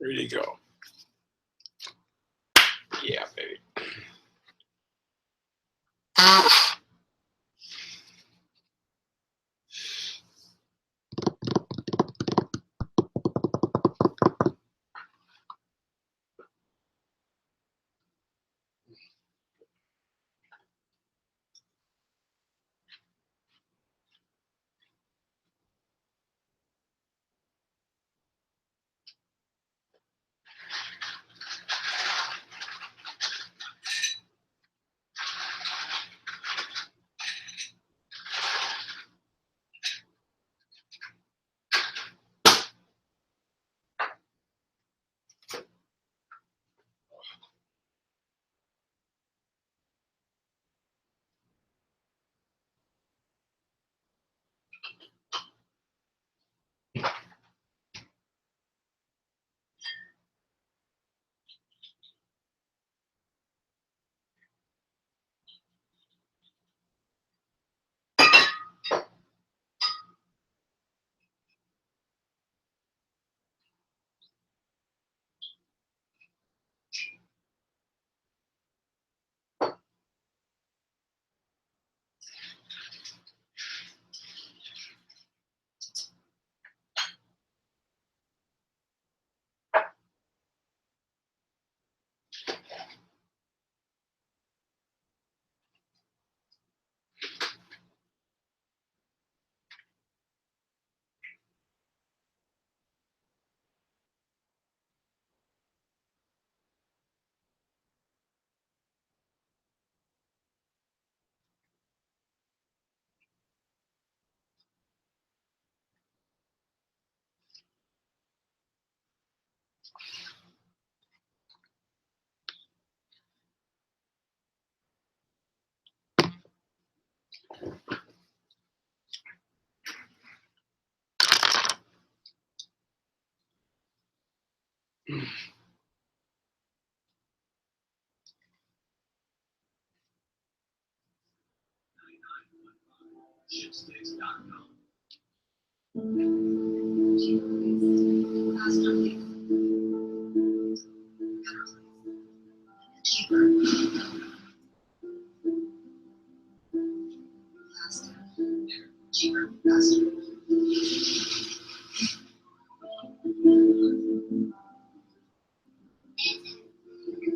Ready to go. Yeah, baby.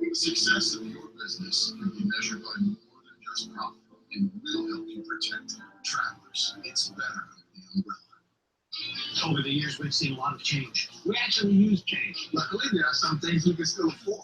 The success of your business can be measured by more than just profit and will help you protect travelers. It's better than the umbrella. Over the years, we've seen a lot of change. We actually use change. Luckily, there are some things we can still afford.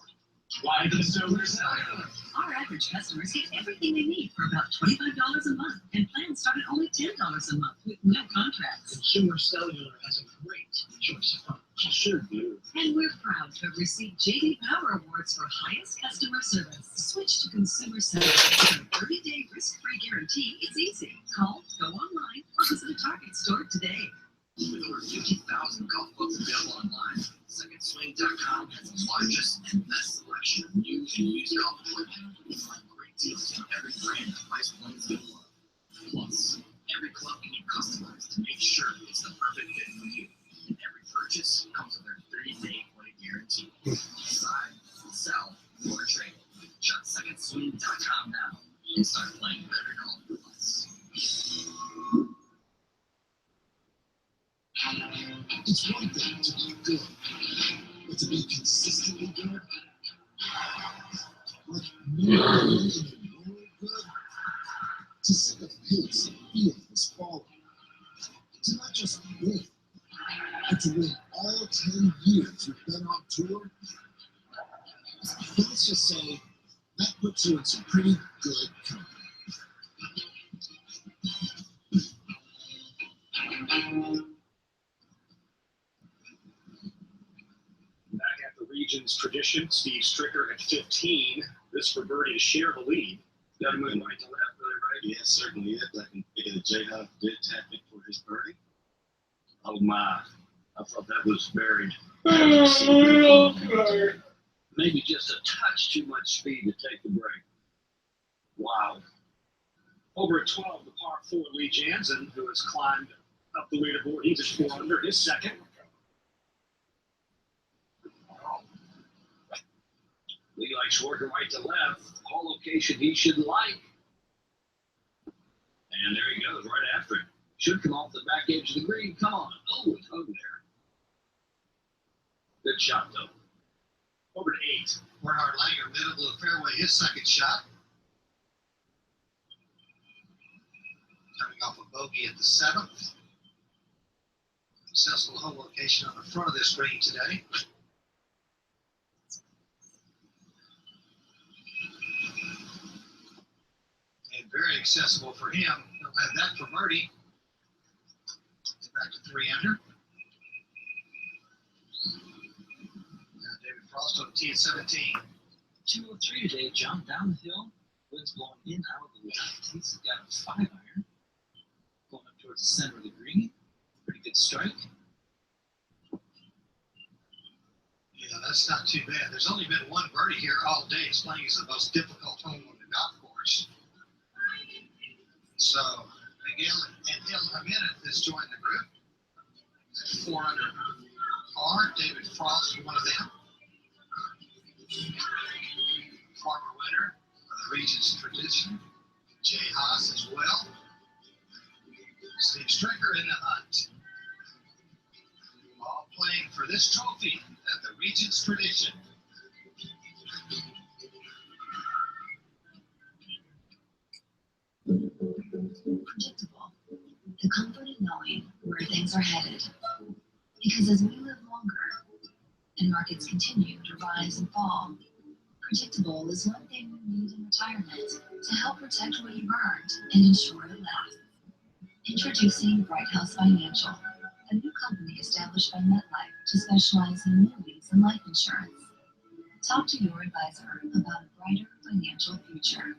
Why consumers? Our average customers get everything they need for about $25 a month, and plans start at only $10 a month with no contracts. Consumer Cellular has a great choice of phones. Sure do. And we're proud to have received JD Power Awards for highest customer service. Switch to Consumer Cellular. With a 30-day risk-free guarantee, it's easy. Call, go online, or visit a Target store today. With over 50,000 golf clubs available online, SecondSwing.com has the largest and best selection of new and used golf equipment. You'll find great deals on every brand and price points you love. Plus, every club can be customized to make sure it's the perfect fit for you. And every purchase comes with their 30-day play guarantee. Decide, sell, or trade. Check SecondSwing.com now and start playing better golf with us. It's one thing to be good, but to be consistently good, like really good, to set the pace and feel this falling, to not just win, but to win all 10 years you've been on tour. Let's just say that puts you in some pretty good company. Back at the region's tradition, Steve Stricker at 15. This for birdie to share the lead. Got to move right to left, really, right? Yeah, certainly is. I can figure that J-Huff did tap in for his birdie. Oh my! I thought that was buried. Maybe just a touch too much speed to take the break. Wow. Over at 12, the par 4, Lee Janzen, who has climbed up the leaderboard. He's at 4 under, his second. Nice work right to left. Hole location he should like. And there he goes, right after it. Should come off the back edge of the green. Come on. Oh, it's hung there. Good shot, though. Over to 8. Bernhard Langer, middle of the fairway, his second shot. Coming off a bogey at the 7th. Successful hole location on the front of this green today. And very accessible for him. He'll have that for birdie. Back to 3 under. Now David Frost on the tee at 17. 203 today, John, down the hill. Wind's blowing in out of the left. He's got a 5-iron. Going up towards the center of the green. Pretty good strike. Yeah, that's not too bad. There's only been one birdie here all day. It's playing as the most difficult hole on the golf course. So, Miguel and Hill Jimenez has joined the group. 4 under par. David Frost, one of them. Former winner of the Regions Tradition. Jay Haas as well. Steve Stricker in the hunt. All playing for this trophy at the Regions Tradition. Predictable. The comfort of knowing where things are headed. Because as we live longer and markets continue to rise and fall, predictable is one thing we need in retirement to help protect what you've earned and ensure it lasts. Introducing Bright House Financial, a new company established by MetLife to specialize in annuities and life insurance. Talk to your advisor about a brighter financial future.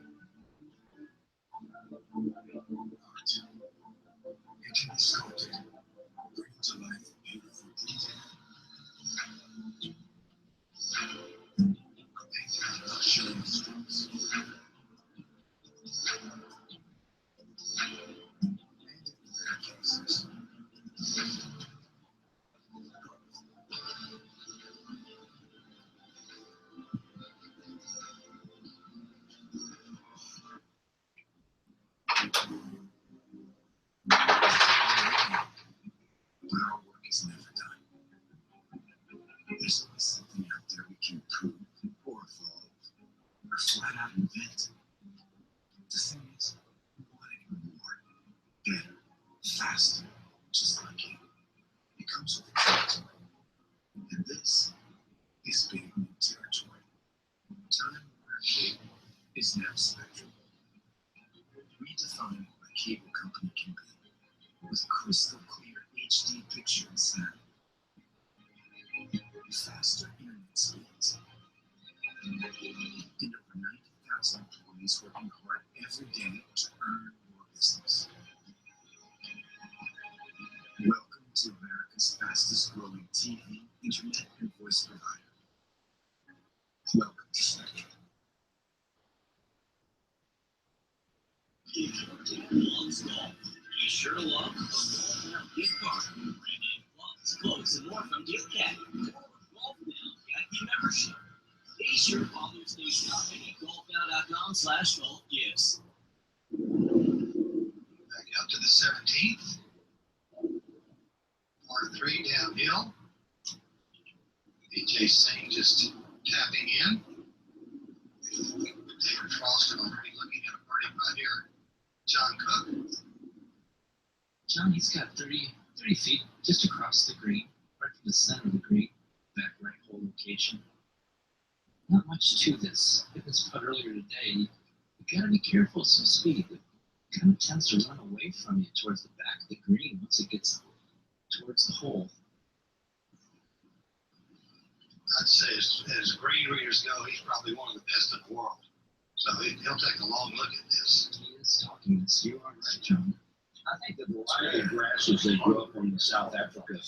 Infinitely sculpted, bring to life beautiful detail. Painted on luxury strokes. Painted glare cases. But our work is never done. There's always something out there we can improve or evolve or flat out invent. The thing is, we want it more, better, faster, just like you. It comes with the territory. And this is big new territory. Time Warner Cable is now Spectrum. Redefining what a cable company can be with crystal clear HD picture and sound. Faster internet speeds. And over 90,000 employees working hard every day to earn more business. Welcome to America's fastest growing TV, internet, and voice provider. Welcome to Spectrum. Loves golf. Be sure to love the gift card. Brand name gloves, clothes, and more from Gift Cat. Golf Now VIP membership. Be sure to Father's Day shopping at golfnow.com/golfgifts. Back out to the 17th. Par 3 downhill. DJ Singh just tapping in. David Frost already looking at a birdie putt here. John Cook. John, he's got 30 feet just across the green, right from the center of the green, back right hole location. Not much to this. It was put earlier today. You gotta be careful of some speed. It kind of tends to run away from you towards the back of the green once it gets towards the hole. I'd say as green readers go, he's probably one of the best in the world. So he'll take a long look at this. He is talking this. You are right, John. I think the variety of grasses they grow up in South Africa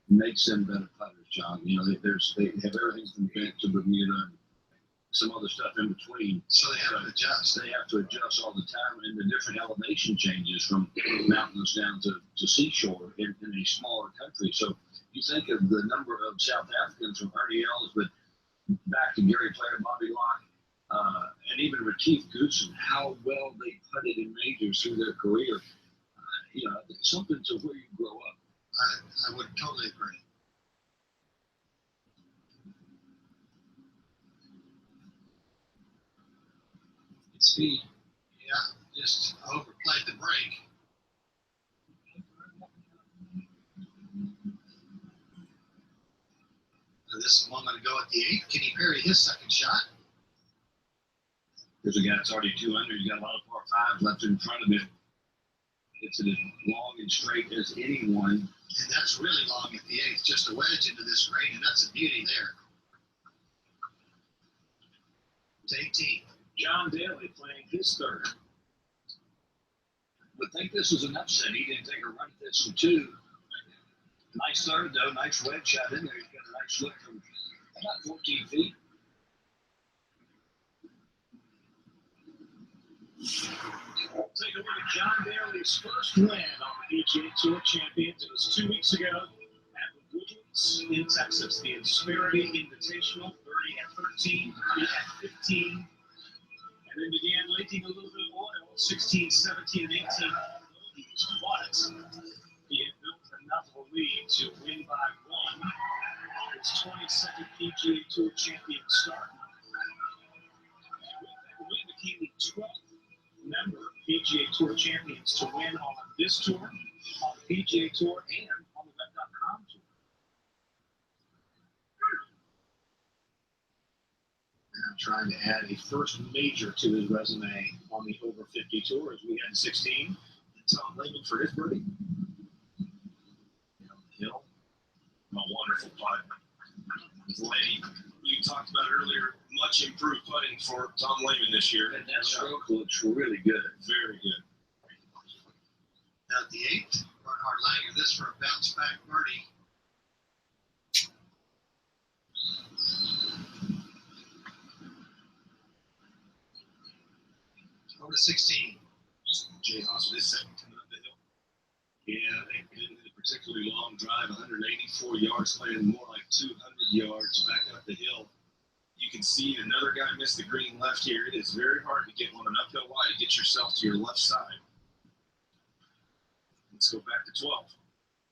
makes them better putters, John. You know, they have everything from Bent to Bermuda and some other stuff in between. So they have to adjust. They have to adjust all the time, and the different elevation changes from mountains down to seashore in a smaller country. So you think of the number of South Africans from Ernie Els, but back to Gary Player, Bobby Locke, and even Retief Goosen, how well they putted in majors through their career. Something to where you grow up. I would totally agree. Speed. Yeah, just overplayed the break. This one going to go at the 8th. Can he parry his second shot? There's a guy that's already 200. You got a lot of par fives left in front of him. It's as long and straight as anyone. And that's really long at the 8th. Just a wedge into this green, and that's a beauty there. It's 18. John Daly playing his third. But think this was an upset. He didn't take a run at this for 2. Nice third, though. Nice wedge shot in there. He's got a nice look from about 14 feet. Take a look at John Daly's first win on the PGA Tour Champions. It was 2 weeks ago at the Woodlands in Texas. The Insperity Invitational, 30 at 13, 30 at 15. And then began leaking a little bit of oil, 16, 17, and 18. But he had built enough of a lead to win by 1. His 22nd PGA Tour Champion start. And with that win became the 12th member of PGA Tour Champions to win on this tour, on the PGA Tour, and on the Web.com Tour. Now trying to add a first major to his resume on the over 50 tour as we had 16. And Tom Lehman for his birdie. Down the hill. A wonderful putt. Lenny, you talked about earlier, much improved putting for Tom Lehman this year. And that stroke looks really good. Very good. Now at the 8th, Bernhard Langer, this for a bounce back birdie. Over to 16. Jay Haas with his second coming up the hill. Yeah, they did a particularly long drive, 184 yards, playing more like 200 yards back up the hill. You can see another guy missed the green left here. It is very hard to get one an uphill lie to get yourself to your left side. Let's go back to 12.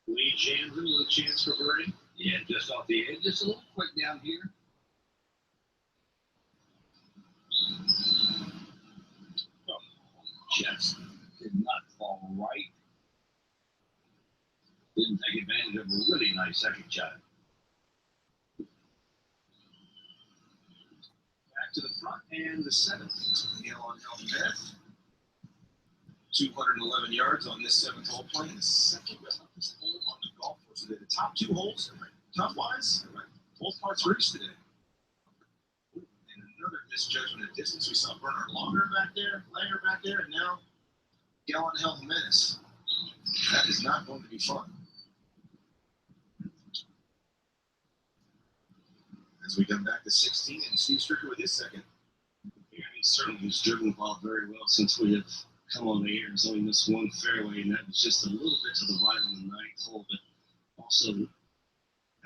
Lee Jansen with a chance for birdie. Yeah, just off the edge, just a little quick down here. Just did not fall right. Didn't take advantage of a really nice second shot. Back to the front and the 7th. Neil on Helmet. 211 yards on this 7th hole, playing the second toughest hole on the golf course today. The top 2 holes, tough-wise, both parts reached today. And another misjudgment of distance. We saw Bernhard Langer back there, and now Gallon Health Menace. That is not going to be fun. As we come back to 16, and Steve Stricker with his second. Yeah, he certainly has driven the ball very well since we have come on the air. He's only missed one fairway, and that was just a little bit to the right on the 9th hole, but also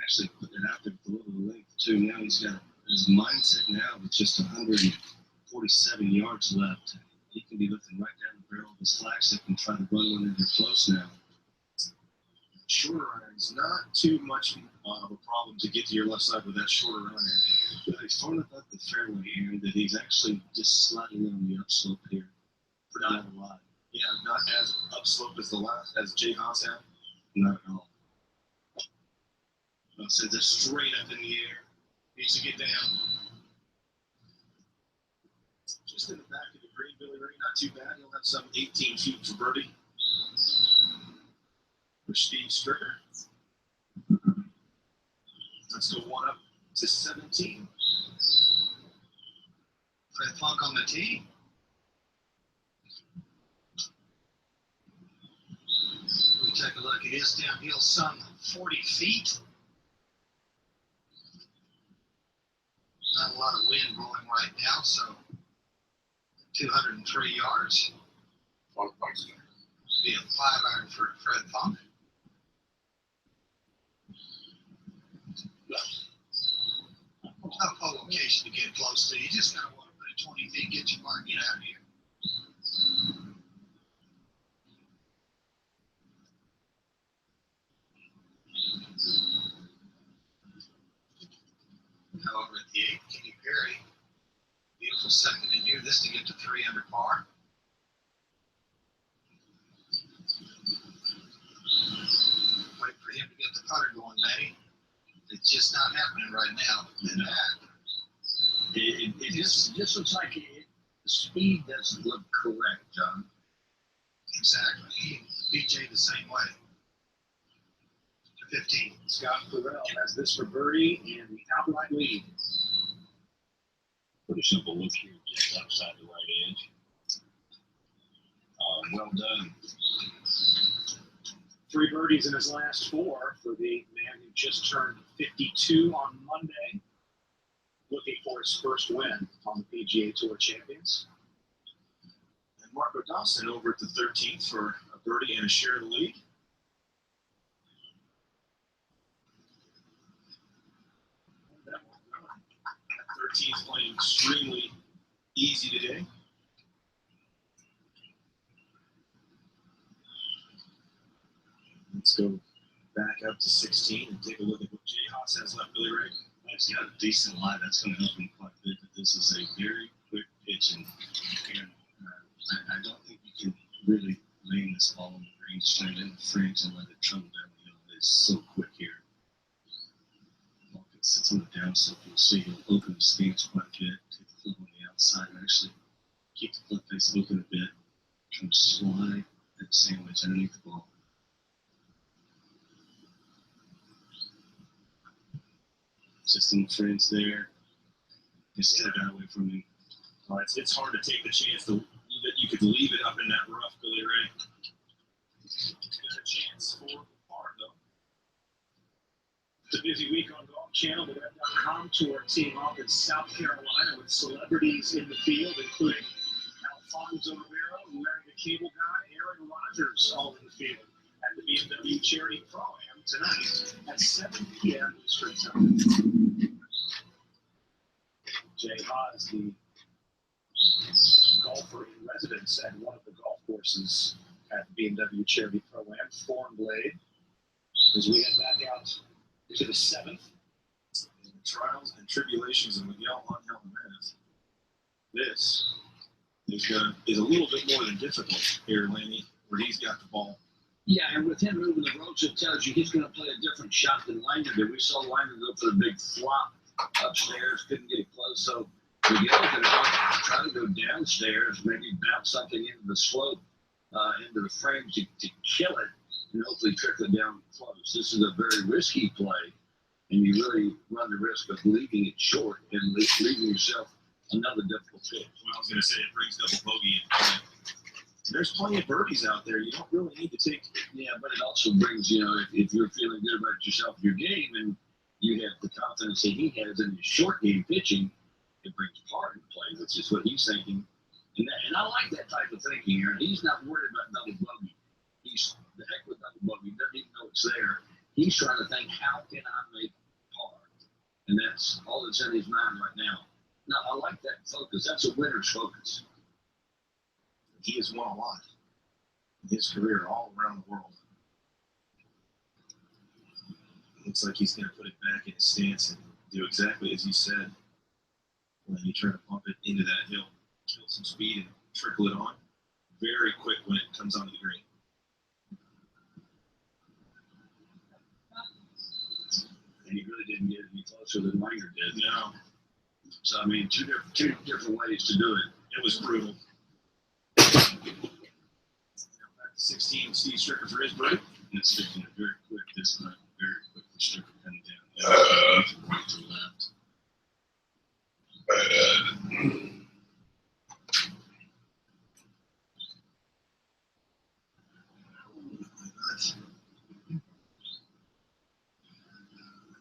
actually putting it out there with a little length too. Now he's got his mindset now with just 147 yards left. He can be looking right down the barrel of his flagstick and try to run one in there close now. Shorter iron is not too much of a problem to get to your left side with that shorter iron. But he's far enough up the fairway here that he's actually just sliding on the upslope here. Not a lot. Yeah, not as upslope as the last, as Jay Haas had. Not at all. Sends it straight up in the air. Needs to get down. Just in the back of the green, Billy Ray. Not too bad. He'll have some 18 feet for birdie. For Steve Stricker. Let's go one up to 17. Fred Funk on the tee. We take a look at his downhill, some 40 feet. Not a lot of wind blowing right now, so 203 yards. Be a 5-iron for Fred Funk. Tough location to get close to. You just gotta want to put it 20 feet, get your mark, get out of here. However, at the 8, Kenny Perry, beautiful second in here. This to get to 3 under par. Wait for him to get the putter going, Matty. It's just not happening right now. And It just looks like the speed doesn't look correct, John. exactly. BJ the same way. To 15. Scott Farrell has this for birdie and the outright lead. Pretty simple look here, just outside the right edge. Well done. 3 birdies in his last 4 for the man who just turned 52 on Monday, looking for his first win on the PGA Tour Champions. And Marco Dawson over at the 13th for a birdie and a share of the lead. That 13th playing extremely easy today. Let's go back up to 16 and take a look at what Jay Haas has left, Billy Ray. He's got a decent lie. That's going to help him quite a bit. But this is a very quick pitch, and I don't think you can really lane this ball on the green, straight in the fringe, and let it trundle down the hill. It's so quick here. Ball sits on the downslope. You'll see he'll open the stance quite a bit, take the flip on the outside, and actually keep the flip face open a bit, trying to slide that sandwich underneath the ball. Just in the fringe there. Just step out away from me. It's hard to take the chance that you could leave it up in that rough, Billy Ray. Got a chance for par, though. It's a busy week on Golf Channel. The Web.com tour team off in South Carolina with celebrities in the field, including Alfonso Ribeiro, Larry the Cable Guy, Aaron Rodgers, all in the field at the BMW Charity Pro-Am tonight at 7 p.m. Eastern Time. Jay Haas, the golfer in residence at one of the golf courses at the BMW Charity Pro-Am, Thornblade, as we head back out to the 7th. In the trials and tribulations of Miguel Angel Jimenez, this is a little bit more than difficult here, Laney, where he's got the ball. Yeah, and with him moving the ropes, it tells you he's going to play a different shot than Langer did. We saw Langer go for the big flop upstairs, couldn't get it close. So Miguel's going to try to go downstairs, maybe bounce something into the slope, into the frame to kill it, and hopefully trickle it down close. This is a very risky play, and you really run the risk of leaving it short and leaving yourself another difficult pitch. Well, I was going to say it brings double bogey in play. There's plenty of birdies out there. You don't really need to take. Yeah, but it also brings, if you're feeling good about yourself, your game, and you have the confidence that he has in his short game pitching, it brings par into play, which is what he's thinking. And I like that type of thinking here. He's not worried about double bogey. He's the heck with double bogey. He doesn't even know it's there. He's trying to think, how can I make par? And that's all that's in his mind right now. Now, I like that focus. That's a winner's focus. He has won a lot in his career all around the world. Looks like he's going to put it back in his stance and do exactly as he said. When he tried to pump it into that hill, kill some speed and trickle it on. Very quick when it comes onto the green. And he really didn't get any closer than Langer did. No, So, I mean, two different ways to do it. it was brutal. Now back to 16, Steve Stricker for his break. And it's taking it very quick this time. Very quick for Stricker coming down. From right to left.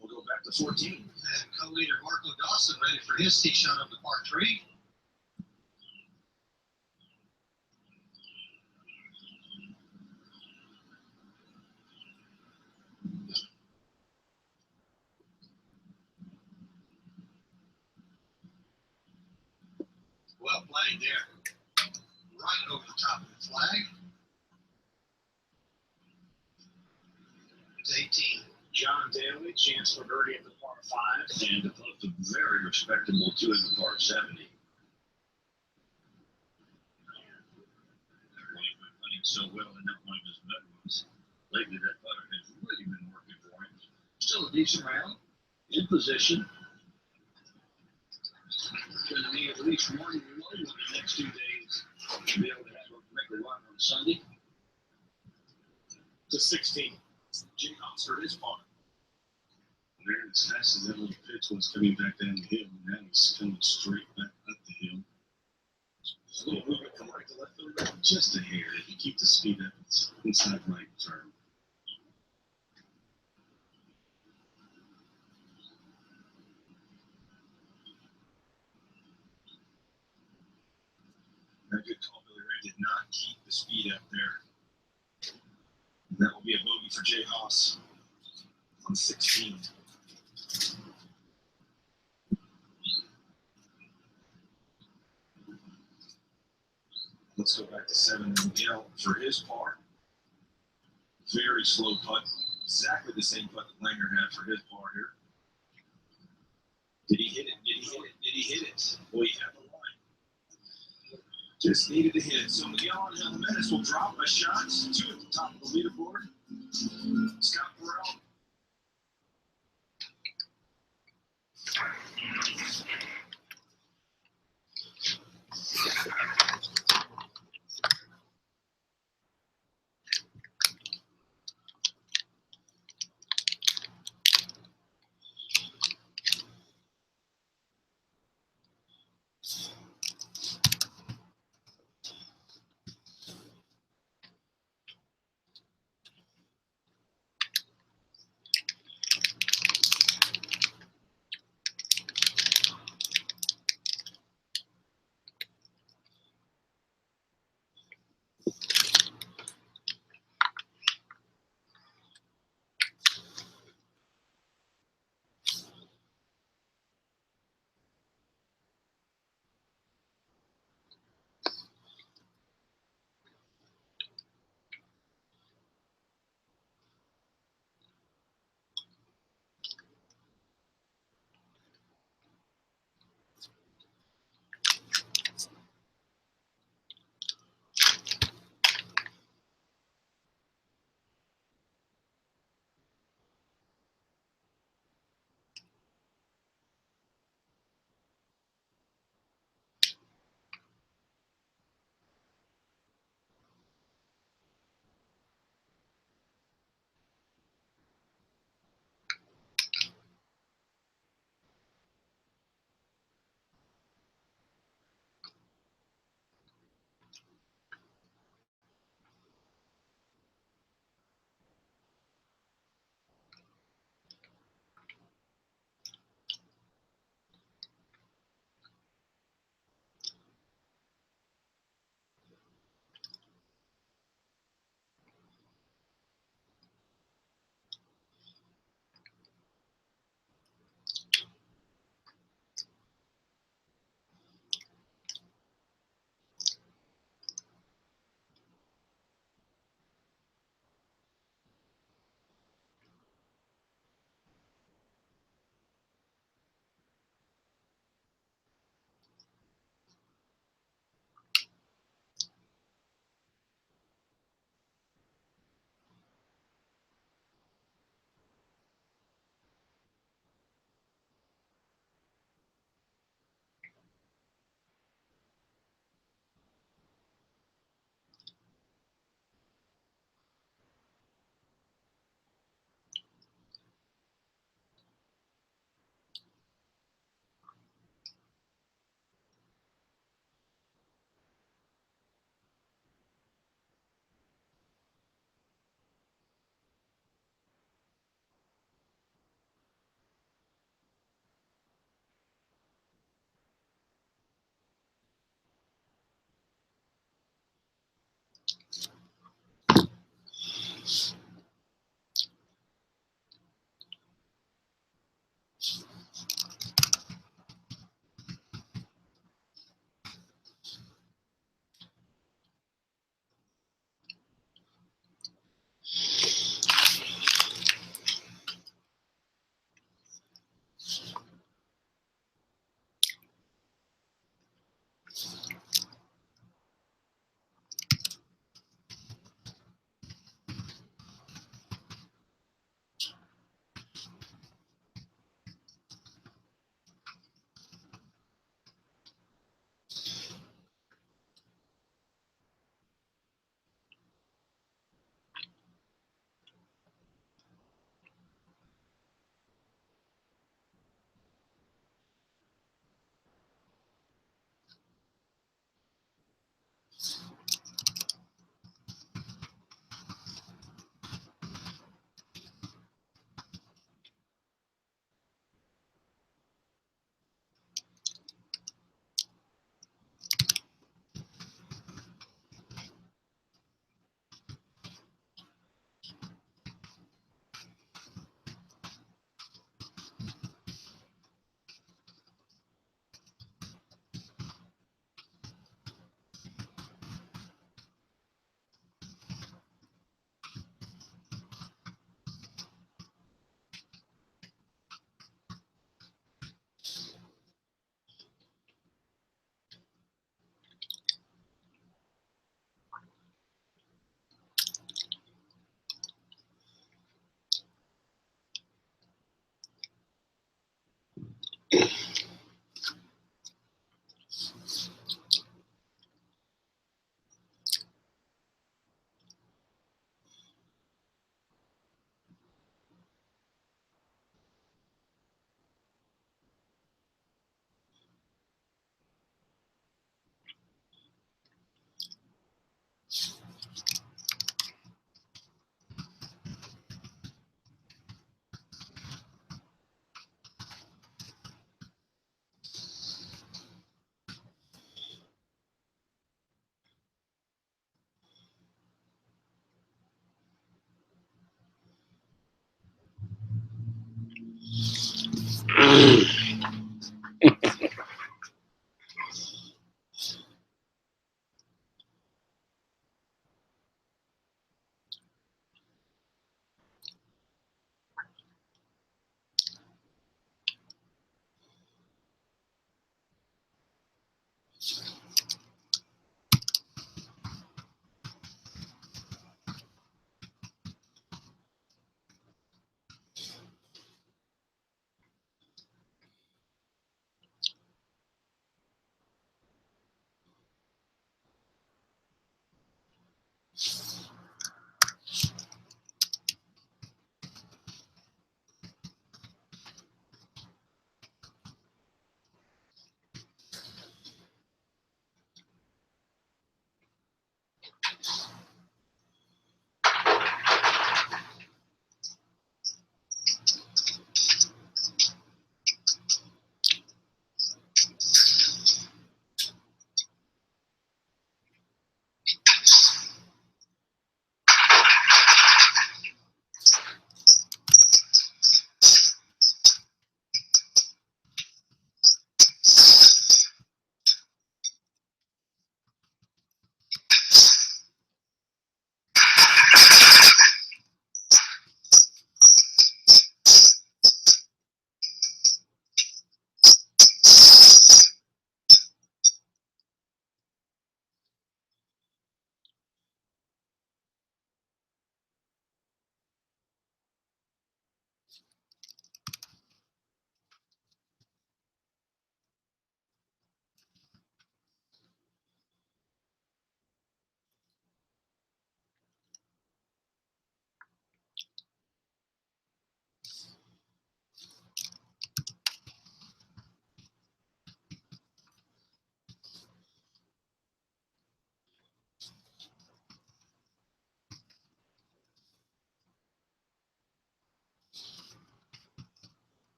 We'll go back to 14. And co-leader Marco Dawson ready for his tee shot up to par 3. Well played there. Right over the top of the flag. It's 18. John Daly, chance for birdie at the par 5. And above the very respectable 2 in the par 70. Everyone's been playing so well in that one of his bedrooms. Lately, that putter has really been working for him. Still a decent round, in position. Going to need at least one low in the next 2 days to be able to make a run on Sunday. To 16. Jay Haas for his par. There, as fast as that little pitch was coming back down the hill, and now he's coming straight back up the hill. A little movement from right to left there. Just a hair. If you keep the speed up, it's inside right turn. Very good call, Billy Ray. Did not keep the speed up there. And that will be a bogey for Jay Haas on 16. Let's go back to 7 and Miguel for his par. Very slow putt. Exactly the same putt that Langer had for his par here. Did he hit it? Did he hit it? Did he hit it? Boy, he had the line. Just needed to hit it. So Miguel Angel Jimenez will drop a shot. 2 at the top of the leaderboard. Scott Burrell.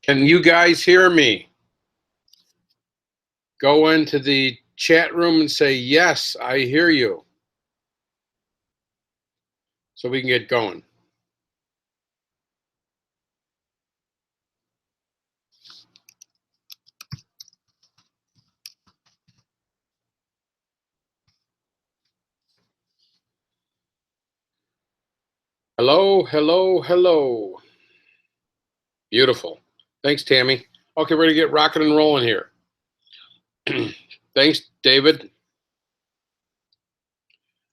Can you guys hear me? Go into the chat room and say, yes, I hear you. So we can get going. Hello, hello, hello. Beautiful. Thanks, Tammy. Okay, we're going to get rocking and rolling here. Thanks, David.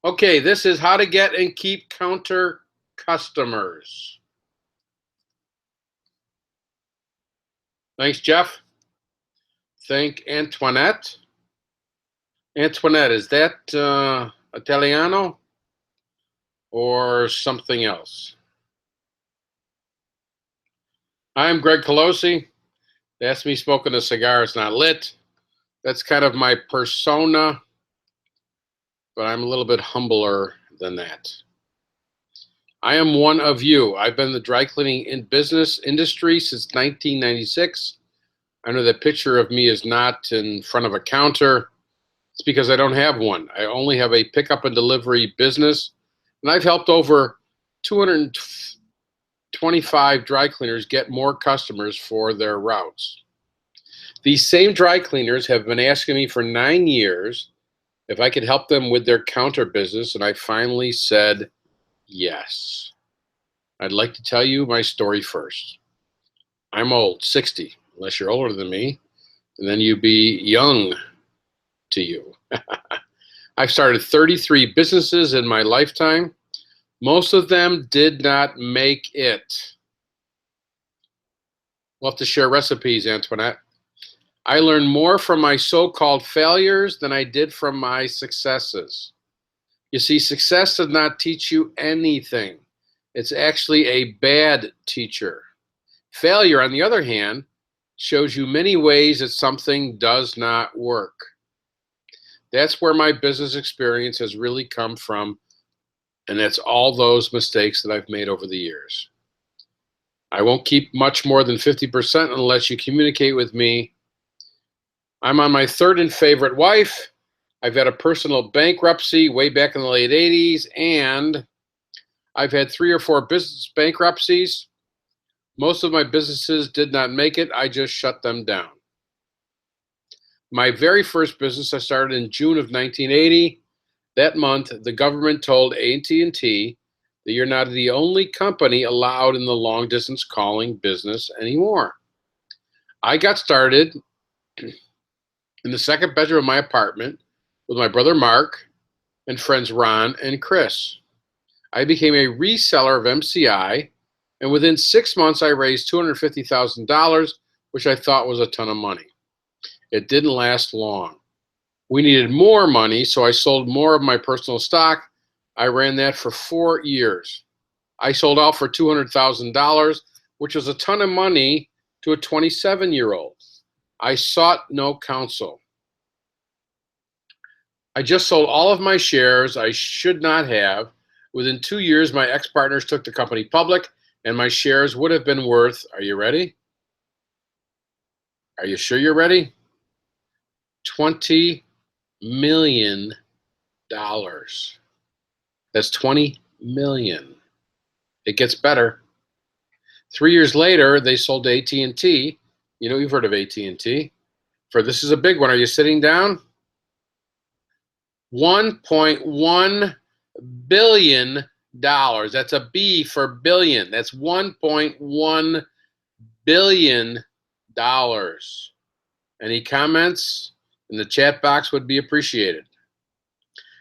Okay, this is how to get and keep counter customers. Thanks, Jeff. Thank Antoinette. Antoinette, is that Italiano or something else? I'm Greg Colosi. That's me smoking a cigar. It's not lit. That's kind of my persona, but I'm a little bit humbler than that. I am one of you. I've been in the dry cleaning industry since 1996. I know that picture of me is not in front of a counter. It's because I don't have one. I only have a pickup and delivery business, and I've helped over 225 dry cleaners get more customers for their routes. These same dry cleaners have been asking me for 9 years if I could help them with their counter business, and I finally said yes. I'd like to tell you my story first. I'm old, 60, unless you're older than me, and then you'd be young to you. I've started 33 businesses in my lifetime. Most of them did not make it. We'll have to share recipes, Antoinette. I learned more from my so-called failures than I did from my successes. You see, success does not teach you anything. It's actually a bad teacher. Failure, on the other hand, shows you many ways that something does not work. That's where my business experience has really come from, and that's all those mistakes that I've made over the years. I won't keep much more than 50% unless you communicate with me. I'm on my third and favorite wife. I've had a personal bankruptcy way back in the late 80s, and I've had 3 or 4 business bankruptcies. Most of my businesses did not make it. I just shut them down. My very first business I started in June of 1980. That month, the government told AT&T that you're not the only company allowed in the long-distance calling business anymore. I got started in the second bedroom of my apartment with my brother Mark and friends Ron and Chris. I became a reseller of MCI, and within 6 months I raised $250,000, which I thought was a ton of money. It didn't last long. We needed more money, so I sold more of my personal stock. I ran that for 4 years. I sold out for $200,000, which was a ton of money to a 27-year-old. I sought no counsel. I just sold all of my shares I should not have. Within 2 years, my ex-partners took the company public, and my shares would have been worth, are you ready? Are you sure you're ready? $20 million. That's 20 million. It gets better. 3 years later, they sold to AT&T. You know, you've heard of AT&T. For this is a big one. Are you sitting down? $1.1 billion. That's a B for billion. That's $1.1 billion. Any comments in the chat box would be appreciated.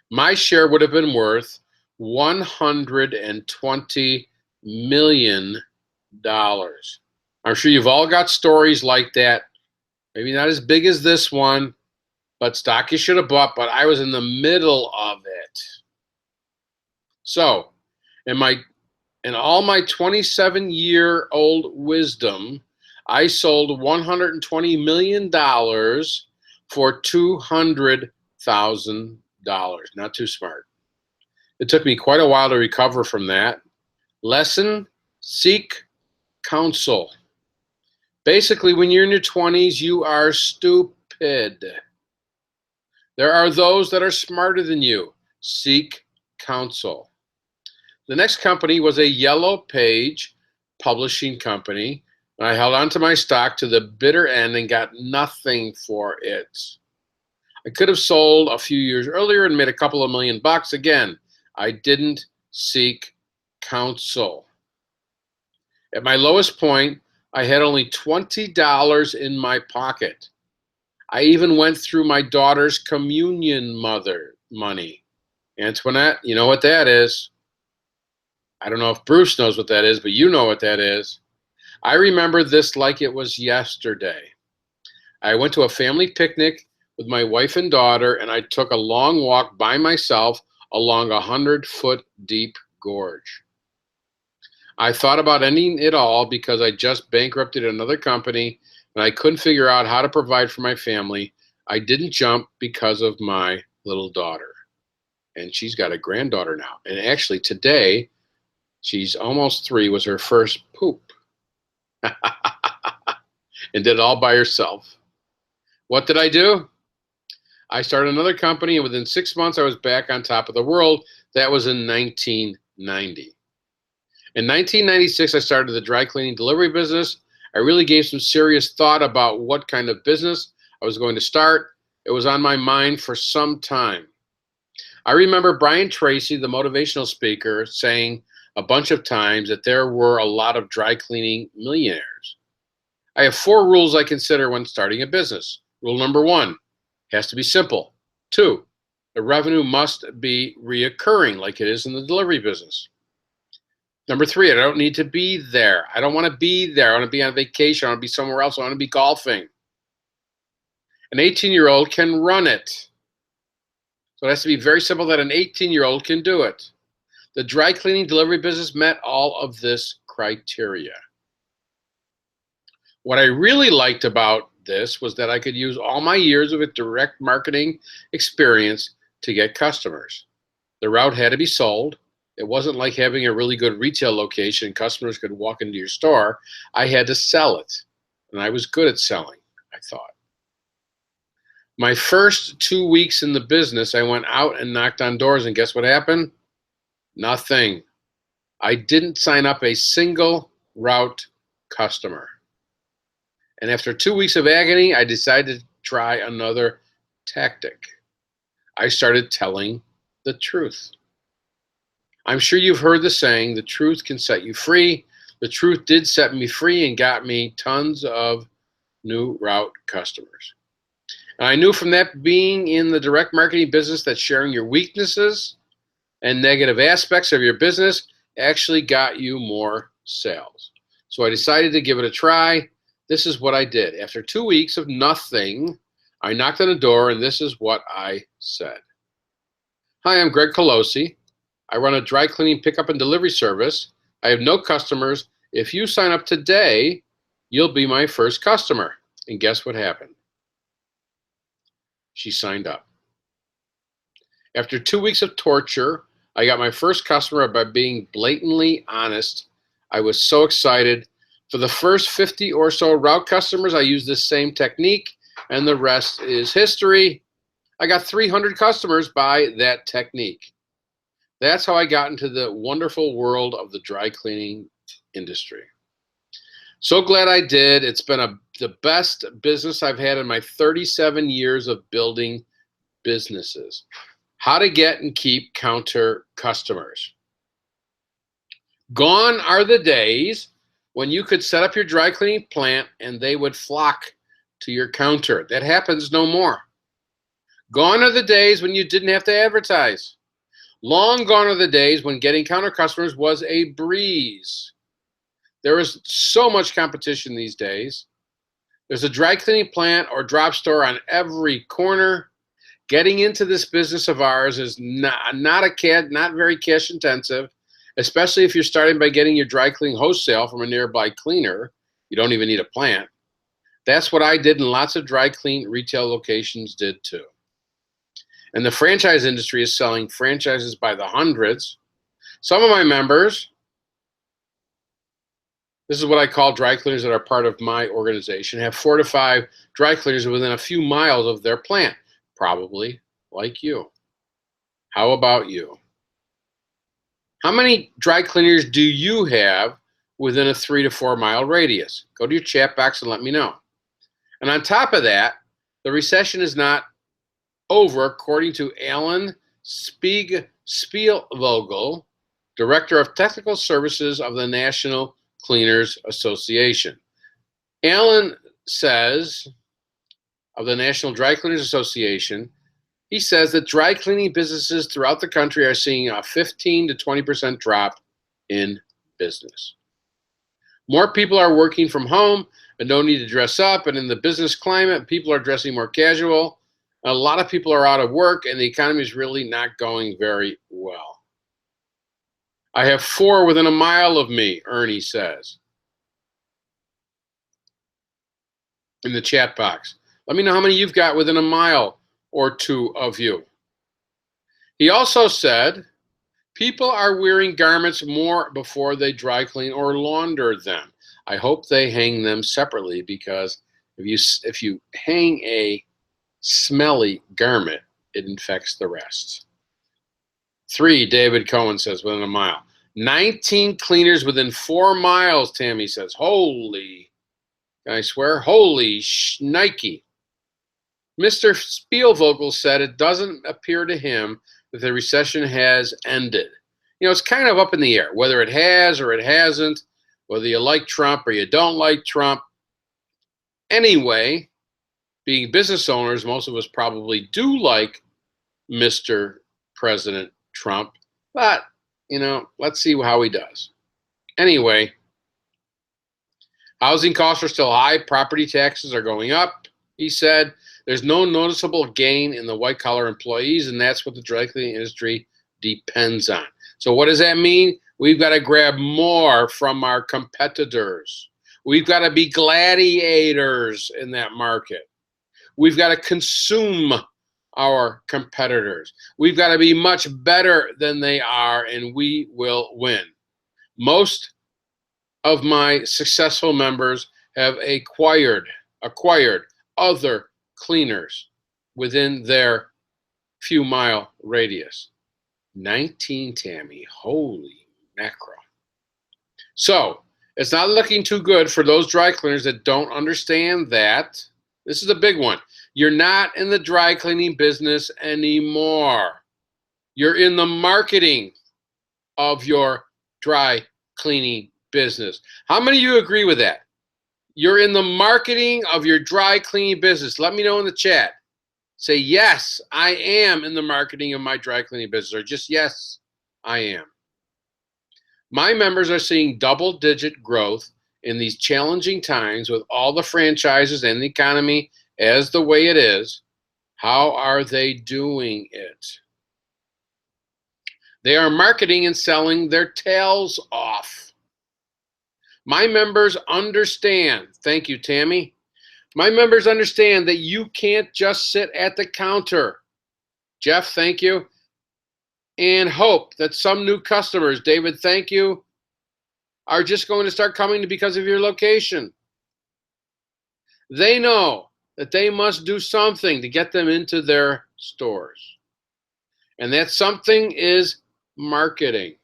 My share would have been worth $120 million. I'm sure you've all got stories like that. Maybe not as big as this one, but stock you should have bought, but I was in the middle of it. So, in all my 27-year-old wisdom, I sold $120 million for $200,000. Not too smart. It took me quite a while to recover from that. Lesson, seek counsel. Basically, when you're in your 20s, you are stupid. There are those that are smarter than you. Seek counsel. The next company was a Yellow Page publishing company, and I held on to my stock to the bitter end and got nothing for it. I could have sold a few years earlier and made a couple of $1,000,000. Again, I didn't seek counsel. At my lowest point, I had only $20 in my pocket. I even went through my daughter's communion money. Antoinette, you know what that is. I don't know if Bruce knows what that is, but you know what that is. I remember this like it was yesterday. I went to a family picnic with my wife and daughter, and I took a long walk by myself along a 100-foot deep gorge. I thought about ending it all because I just bankrupted another company and I couldn't figure out how to provide for my family. I didn't jump because of my little daughter. And she's got a granddaughter now. And actually today, she's almost 3, was her first poop. And did it all by herself. What did I do? I started another company, and within 6 months, I was back on top of the world. That was in 1990. In 1996, I started the dry cleaning delivery business. I really gave some serious thought about what kind of business I was going to start. It was on my mind for some time. I remember Brian Tracy, the motivational speaker, saying a bunch of times that there were a lot of dry cleaning millionaires. I have 4 rules I consider when starting a business. Rule number 1, has to be simple. 2, the revenue must be reoccurring like it is in the delivery business. Number 3, I don't need to be there. I don't want to be there. I want to be on vacation. I want to be somewhere else. I want to be golfing. An 18-year-old can run it. So it has to be very simple that an 18-year-old can do it. The dry cleaning delivery business met all of this criteria. What I really liked about this was that I could use all my years of direct marketing experience to get customers. The route had to be sold. It wasn't like having a really good retail location and customers could walk into your store. I had to sell it, and I was good at selling, I thought. My first 2 weeks in the business, I went out and knocked on doors, and guess what happened? Nothing. I didn't sign up a single route customer. And after 2 weeks of agony, I decided to try another tactic. I started telling the truth. I'm sure you've heard the saying, the truth can set you free. The truth did set me free and got me tons of new route customers. And I knew from that being in the direct marketing business that sharing your weaknesses and negative aspects of your business actually got you more sales. So I decided to give it a try. This is what I did. After 2 weeks of nothing, I knocked on the door, and this is what I said. Hi, I'm Greg Colosi. I run a dry cleaning pickup and delivery service. I have no customers. If you sign up today, you'll be my first customer. And guess what happened? She signed up. After 2 weeks of torture, I got my first customer by being blatantly honest. I was so excited. For the first 50 or so route customers, I used this same technique, and the rest is history. I got 300 customers by that technique. That's how I got into the wonderful world of the dry cleaning industry. So glad I did. It's been the best business I've had in my 37 years of building businesses. How to get and keep counter customers. Gone are the days when you could set up your dry cleaning plant and they would flock to your counter. That happens no more. Gone are the days when you didn't have to advertise. Long gone are the days when getting counter customers was a breeze. There is so much competition these days. There's a dry cleaning plant or drop store on every corner. Getting into this business of ours is not very cash intensive, especially if you're starting by getting your dry cleaning wholesale from a nearby cleaner. You don't even need a plant. That's what I did, and lots of dry clean retail locations did too. And the franchise industry is selling franchises by the hundreds. Some of my members This is what I call dry cleaners that are part of my organization, have 4 to 5 dry cleaners within a few miles of their plant, probably like you. How about you? How many dry cleaners do you have within a 3 to 4 mile radius? Go to your chat box and let me know. And on top of that, the recession is not over, according to Alan Spielvogel, Director of Technical Services of the National Cleaners Association. Alan says, of the National Dry Cleaners Association, he says that dry cleaning businesses throughout the country are seeing a 15 to 20% drop in business. More people are working from home and don't need to dress up, and in the business climate, people are dressing more casual. A lot of people are out of work, and the economy is really not going very well. I have 4 within a mile of me, Ernie says in the chat box. Let me know how many you've got within a mile or 2 of you. He also said people are wearing garments more before they dry clean or launder them. I hope they hang them separately, because if you hang a smelly garment, it infects the rest. 3, David Cohen says, within a mile. 19 cleaners within 4 miles, Tammy says. Holy, can I swear? Holy shnikey. Mr. Spielvogel said it doesn't appear to him that the recession has ended. You know, it's kind of up in the air, whether it has or it hasn't, whether you like Trump or you don't like Trump. Anyway, being business owners, most of us probably do like Mr. President Trump, but, you know, let's see how he does. Anyway, housing costs are still high. Property taxes are going up, he said. There's no noticeable gain in the white-collar employees, and that's what the dry cleaning industry depends on. So what does that mean? We've got to grab more from our competitors. We've got to be gladiators in that market. We've got to consume our competitors. We've got to be much better than they are, and we will win. Most of my successful members have acquired other cleaners within their few mile radius. 19, Tammy, holy mackerel. So it's not looking too good for those dry cleaners that don't understand that. This is a big one. You're not in the dry cleaning business anymore. You're in the marketing of your dry cleaning business. How many of you agree with that? You're in the marketing of your dry cleaning business. Let me know in the chat. Say, yes, I am in the marketing of my dry cleaning business, or just, yes, I am. My members are seeing double-digit growth in these challenging times with all the franchises and the economy as the way it is. How are they doing it? They are marketing and selling their tails off. My members understand, thank you, Tammy. My members understand that you can't just sit at the counter. Jeff, thank you. And hope that some new customers, David, thank you, are just going to start coming because of your location. They know that they must do something to get them into their stores. And that something is marketing.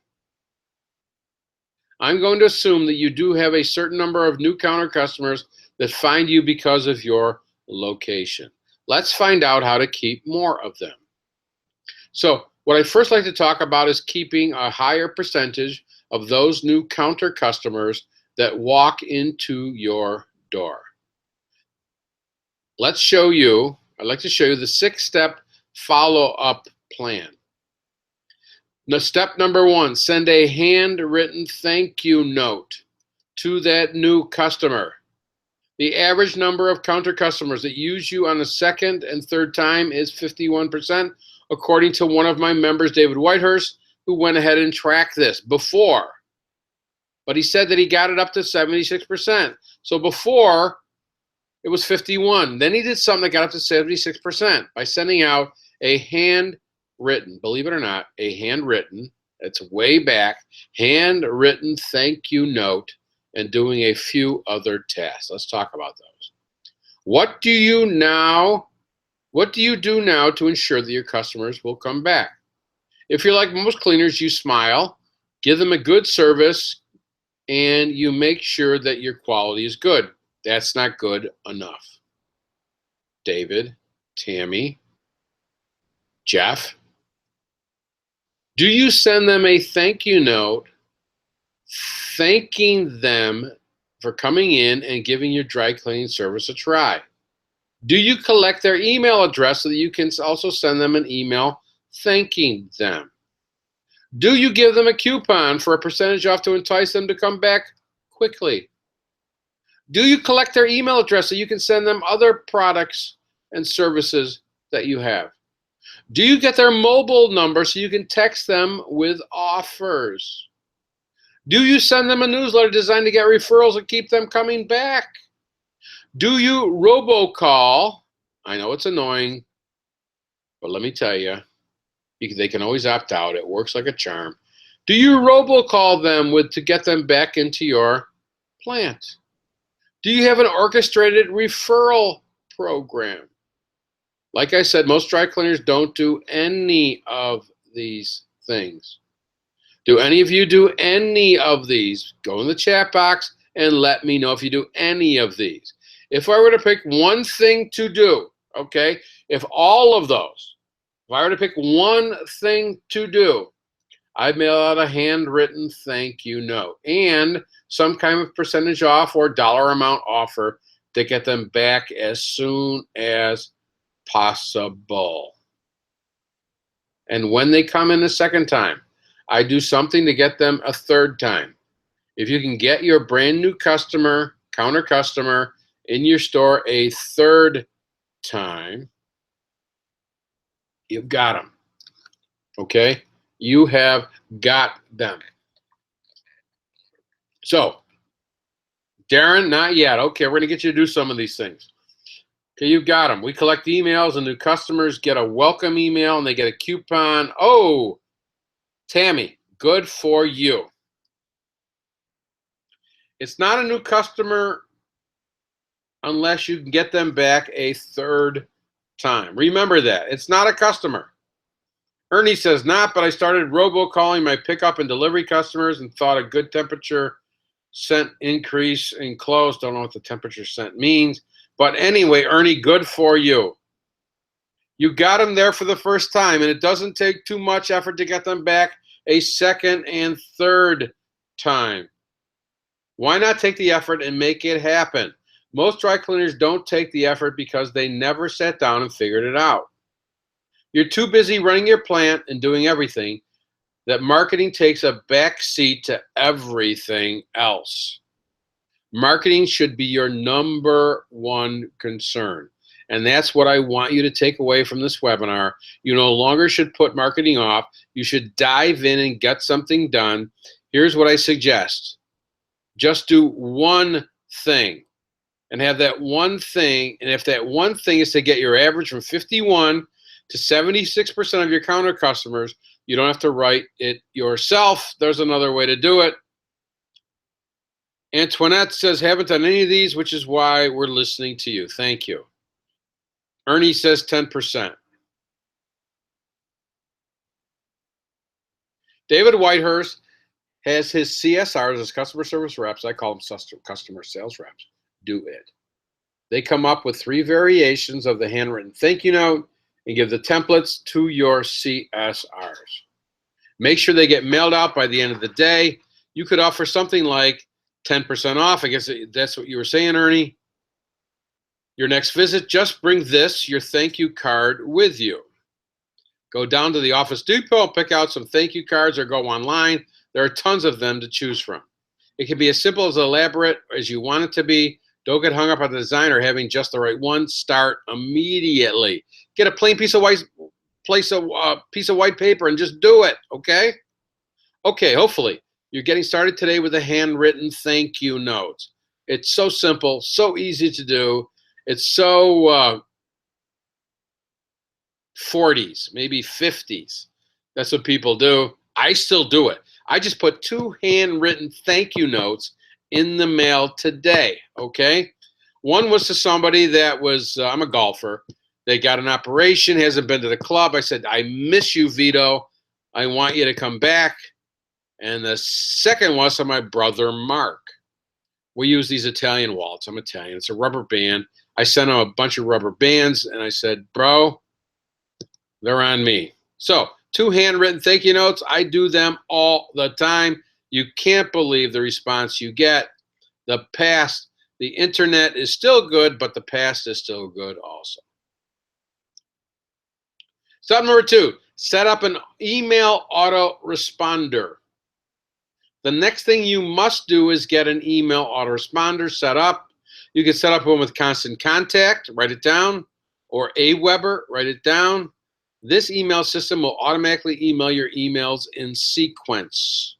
I'm going to assume that you do have a certain number of new counter customers that find you because of your location. Let's find out how to keep more of them. So what I first like to talk about is keeping a higher percentage of those new counter customers that walk into your door. I'd like to show you the 6-step follow-up plan. Now, step number 1, send a handwritten thank you note to that new customer. The average number of counter customers that use you on the second and third time is 51%, according to one of my members, David Whitehurst, who went ahead and tracked this before. But he said that he got it up to 76%. So before, it was 51. Then he did something that got up to 76% by sending out a handwritten, believe it or not, a handwritten, it's way back, handwritten thank you note and doing a few other tasks. Let's talk about those. What do you do now to ensure that your customers will come back? If you're like most cleaners, you smile, give them a good service, and you make sure that your quality is good. That's not good enough. David, Tammy, Jeff, do you send them a thank you note thanking them for coming in and giving your dry cleaning service a try? Do you collect their email address so that you can also send them an email thanking them? Do you give them a coupon for a percentage off to entice them to come back quickly? Do you collect their email address so you can send them other products and services that you have? Do you get their mobile number so you can text them with offers? Do you send them a newsletter designed to get referrals and keep them coming back? Do you robocall? I know it's annoying, but let me tell you, they can always opt out. It works like a charm. Do you robocall them to get them back into your plant? Do you have an orchestrated referral program? Like I said, most dry cleaners don't do any of these things. Do any of you do any of these? Go in the chat box and let me know if you do any of these. If I were to pick one thing to do, okay, if all of those, if I were to pick one thing to do, I'd mail out a handwritten thank you note and some kind of percentage off or dollar amount offer to get them back as soon as possible. And when they come in a second time, I do something to get them a third time. If you can get your brand new customer, counter customer, in your store a third time, you've got them. Okay? You have got them. So, Darren, not yet. Okay, we're going to get you to do some of these things. Okay, you've got them. We collect emails, and new customers get a welcome email, and they get a coupon. Oh, Tammy, good for you. It's not a new customer unless you can get them back a third time. Remember that. It's not a customer. Ernie says, not, but I started robocalling my pickup and delivery customers and thought a good temperature scent increase in clothes. Don't know what the temperature scent means. But anyway, Ernie, good for you. You got them there for the first time, and it doesn't take too much effort to get them back a second and third time. Why not take the effort and make it happen? Most dry cleaners don't take the effort because they never sat down and figured it out. You're too busy running your plant and doing everything that marketing takes a back seat to everything else. Marketing should be your number one concern. And that's what I want you to take away from this webinar. You no longer should put marketing off. You should dive in and get something done. Here's what I suggest. Just do one thing and have that one thing. And if that one thing is to get your average from 51 to 76% of your counter customers, you don't have to write it yourself. There's another way to do it. Antoinette says, haven't done any of these, which is why we're listening to you. Thank you. Ernie says 10%. David Whitehurst has his CSRs, his customer service reps, I call them customer sales reps, do it. They come up with 3 variations of the handwritten thank you note and give the templates to your CSRs. Make sure they get mailed out by the end of the day. You could offer something like 10% off. I guess that's what you were saying, Ernie. Your next visit, just bring this, your thank you card, with you. Go down to the Office Depot, pick out some thank you cards, or go online. There are tons of them to choose from. It can be as simple as elaborate as you want it to be. Don't get hung up on the design or having just the right one. Start immediately. Get a plain piece of white paper and just do it, okay? Okay, hopefully you're getting started today with a handwritten thank you note. It's so simple, so easy to do. It's so 40s, maybe 50s. That's what people do. I still do it. I just put 2 handwritten thank you notes in the mail today, okay? One was to somebody that was, I'm a golfer. They got an operation, hasn't been to the club. I said, I miss you, Vito. I want you to come back. And the second was to my brother, Mark. We use these Italian wallets. I'm Italian. It's a rubber band. I sent him a bunch of rubber bands, and I said, bro, they're on me. So 2 handwritten thank you notes. I do them all the time. You can't believe the response you get. The past, the internet is still good, but the past is still good also. Step number 2, set up an email autoresponder. The next thing you must do is get an email autoresponder set up. You can set up one with Constant Contact, write it down, or Aweber, write it down. This email system will automatically email your emails in sequence.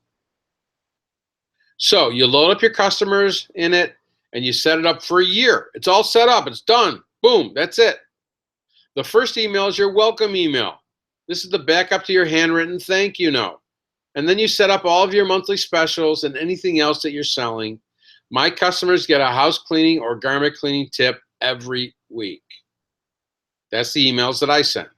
So you load up your customers in it, and you set it up for a year. It's all set up. It's done. Boom. That's it. The first email is your welcome email. This is the backup to your handwritten thank you note. And then you set up all of your monthly specials and anything else that you're selling. My customers get a house cleaning or garment cleaning tip every week. That's the emails that I send.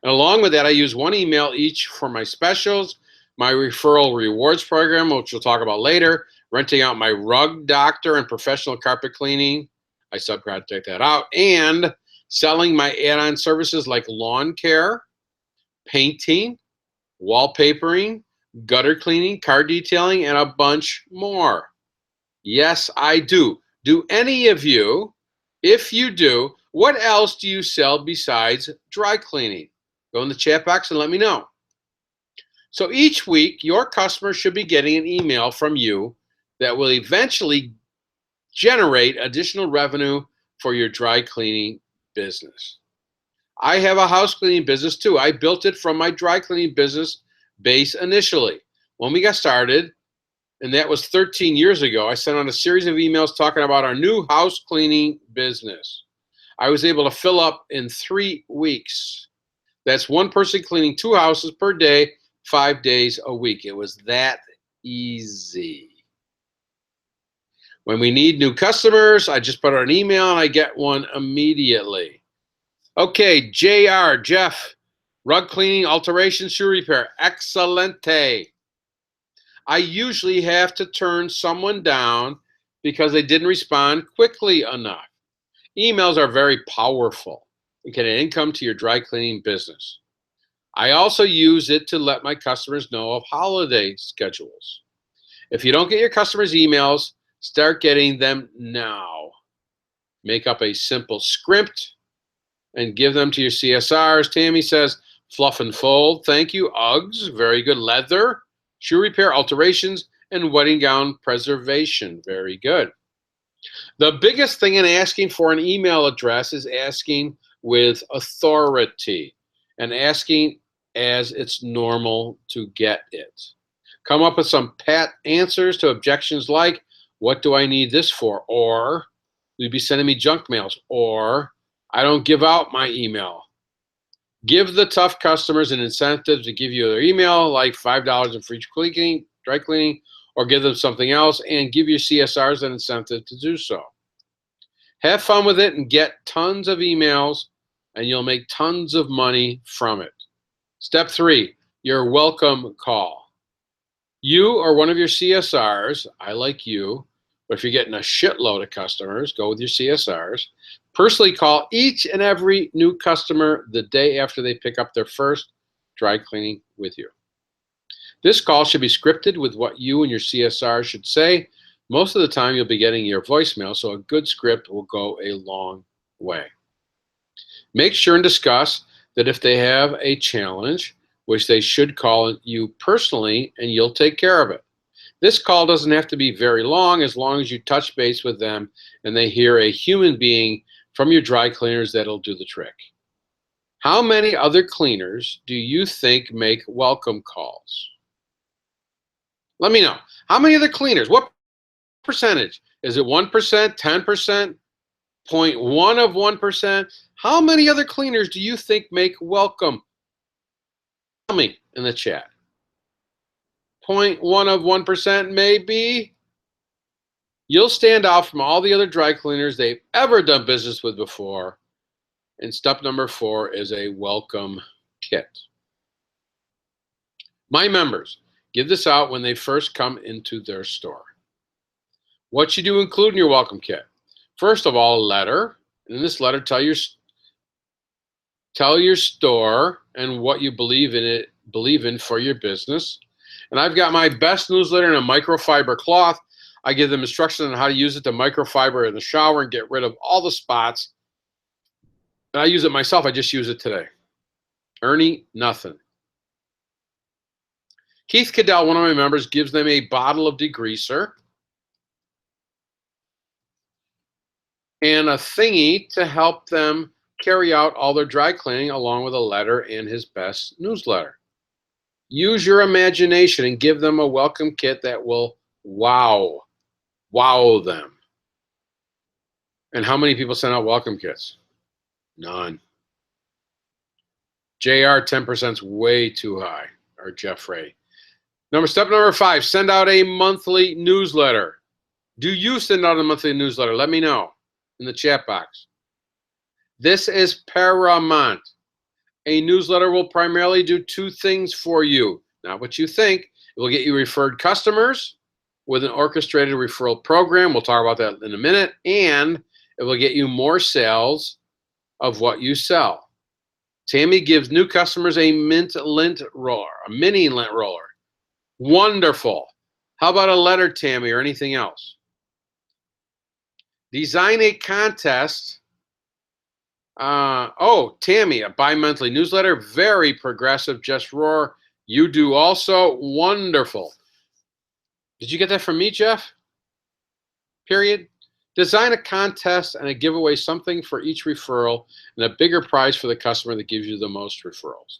And along with that, I use 1 email each for my specials, my referral rewards program, which we'll talk about later, renting out my rug doctor and professional carpet cleaning. I subcontract that out. And selling my add-on services like lawn care, painting, wallpapering, gutter cleaning, car detailing, and a bunch more. Yes, I do. Do any of you? If you do, what else do you sell besides dry cleaning? Go in the chat box and let me know. So each week, your customer should be getting an email from you that will eventually generate additional revenue for your dry cleaning business. I have a house cleaning business too. I built it from my dry cleaning business base initially. When we got started, and that was 13 years ago, I sent out a series of emails talking about our new house cleaning business. I was able to fill up in 3 weeks. That's one person cleaning 2 houses per day, 5 days a week. It was that easy. When we need new customers, I just put out an email and I get one immediately. Okay, JR, Jeff, rug cleaning, alteration, shoe repair. Excelente. I usually have to turn someone down because they didn't respond quickly enough. Emails are very powerful. It can add income to your dry cleaning business. I also use it to let my customers know of holiday schedules. If you don't get your customers' emails, start getting them now. Make up a simple script and give them to your CSRs. Tammy says, fluff and fold. Thank you. Uggs, very good. Leather, shoe repair, alterations, and wedding gown preservation. Very good. The biggest thing in asking for an email address is asking with authority and asking as it's normal to get it. Come up with some pat answers to objections like, what do I need this for? Or, you'd be sending me junk mails. Or, I don't give out my email. Give the tough customers an incentive to give you their email, like $5 in free cleaning, dry cleaning, or give them something else, and give your CSRs an incentive to do so. Have fun with it and get tons of emails, and you'll make tons of money from it. Step 3, your welcome call. You or one of your CSRs, I like you, but if you're getting a shitload of customers, go with your CSRs. Personally call each and every new customer the day after they pick up their first dry cleaning with you. This call should be scripted with what you and your CSR should say. Most of the time you'll be getting your voicemail, so a good script will go a long way. Make sure and discuss that if they have a challenge, which they should call you personally, and you'll take care of it. This call doesn't have to be very long as you touch base with them and they hear a human being from your dry cleaners that'll do the trick. How many other cleaners do you think make welcome calls? Let me know. How many other cleaners? What percentage? Is it 1%, 10%, 0.1 of 1%? How many other cleaners do you think make welcome? Tell me in the chat. 0.1 of 1% maybe? You'll stand out from all the other dry cleaners they've ever done business with before. And step number 4 is a welcome kit. My members give this out when they first come into their store. What should you include in your welcome kit? First of all, a letter. And in this letter, tell your store and what you believe in for your business. And I've got my best newsletter in a microfiber cloth. I give them instructions on how to use it to microfiber in the shower and get rid of all the spots. And I use it myself. I just use it today. Ernie, nothing. Keith Cadell, one of my members, gives them a bottle of degreaser and a thingy to help them carry out all their dry cleaning, along with a letter and his best newsletter. Use your imagination and give them a welcome kit that will wow them. And how many people send out welcome kits? None. JR, 10% is way too high, or Jeff Ray. Step number 5, send out a monthly newsletter. Do you send out a monthly newsletter? Let me know in the chat box. This is paramount. A newsletter will primarily do 2 things for you. Not what you think. It will get you referred customers with an orchestrated referral program. We'll talk about that in a minute. And it will get you more sales of what you sell. Tammy gives new customers a mint lint roller, a mini lint roller. Wonderful. How about a letter, Tammy, or anything else? Design a contest. Tammy, a bi-monthly newsletter. Very progressive. Just roar. You do also. Wonderful. Did you get that from me, Jeff? Period. Design a contest and a giveaway, something for each referral, and a bigger prize for the customer that gives you the most referrals.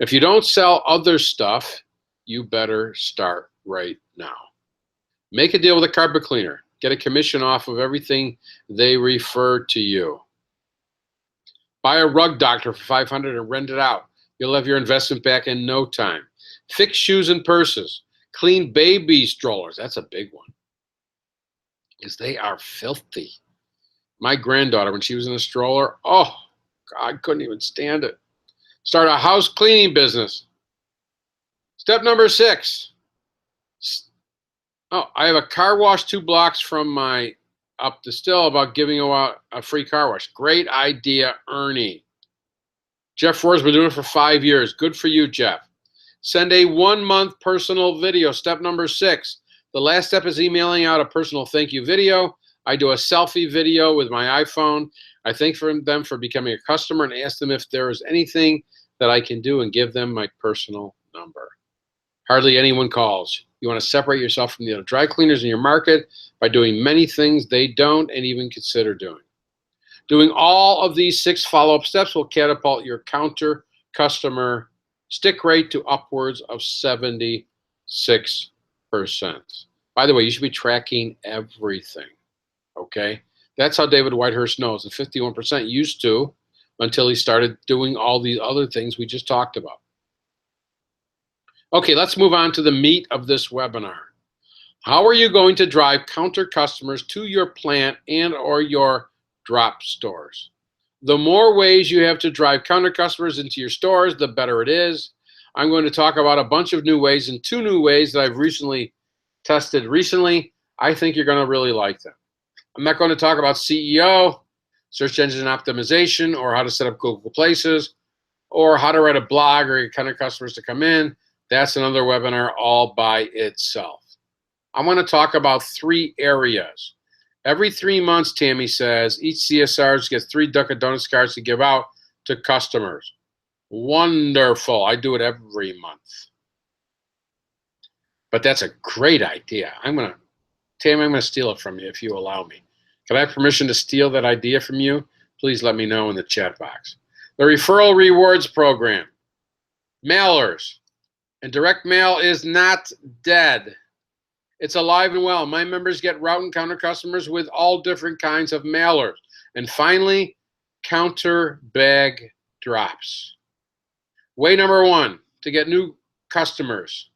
If you don't sell other stuff, you better start right now. Make a deal with a carpet cleaner. Get a commission off of everything they refer to you. Buy a rug doctor for $500 and rent it out. You'll have your investment back in no time. Fix shoes and purses. Clean baby strollers. That's a big one, because they are filthy. My granddaughter, when she was in a stroller, oh, God, I couldn't even stand it. Start a house cleaning business. Step number 6. I have a car wash 2 blocks from my up the still about giving out a free car wash. Great idea, Ernie. Jeff Rohr's been doing it for 5 years. Good for you, Jeff. Send a 1-month personal video. Step number 6. The last step is emailing out a personal thank you video. I do a selfie video with my iPhone. I thank them for becoming a customer and ask them if there is anything that I can do and give them my personal number. Hardly anyone calls. You want to separate yourself from the other dry cleaners in your market by doing many things they don't and even consider doing. Doing all of these 6 follow-up steps will catapult your counter customer stick rate to upwards of 76%. By the way, you should be tracking everything, okay? That's how David Whitehurst knows. The 51% used to, until he started doing all these other things we just talked about. Okay, let's move on to the meat of this webinar. How are you going to drive counter customers to your plant and or your drop stores? The more ways you have to drive counter customers into your stores, the better it is. I'm going to talk about a bunch of new ways and 2 new ways that I've tested recently. I think you're going to really like them. I'm not going to talk about SEO, search engine optimization, or how to set up Google Places, or how to write a blog or get counter customers to come in. That's another webinar all by itself. I want to talk about 3 areas. Every 3 months, Tammy says, each CSRs gets 3 Dunkin' Donuts cards to give out to customers. Wonderful. I do it every month. But that's a great idea. Tammy, I'm going to steal it from you if you allow me. Can I have permission to steal that idea from you? Please let me know in the chat box. The Referral Rewards Program. Mailers. And direct mail is not dead. It's alive and well. My members get route and counter customers with all different kinds of mailers. And finally, counter bag drops. Way number 1 to get new customers.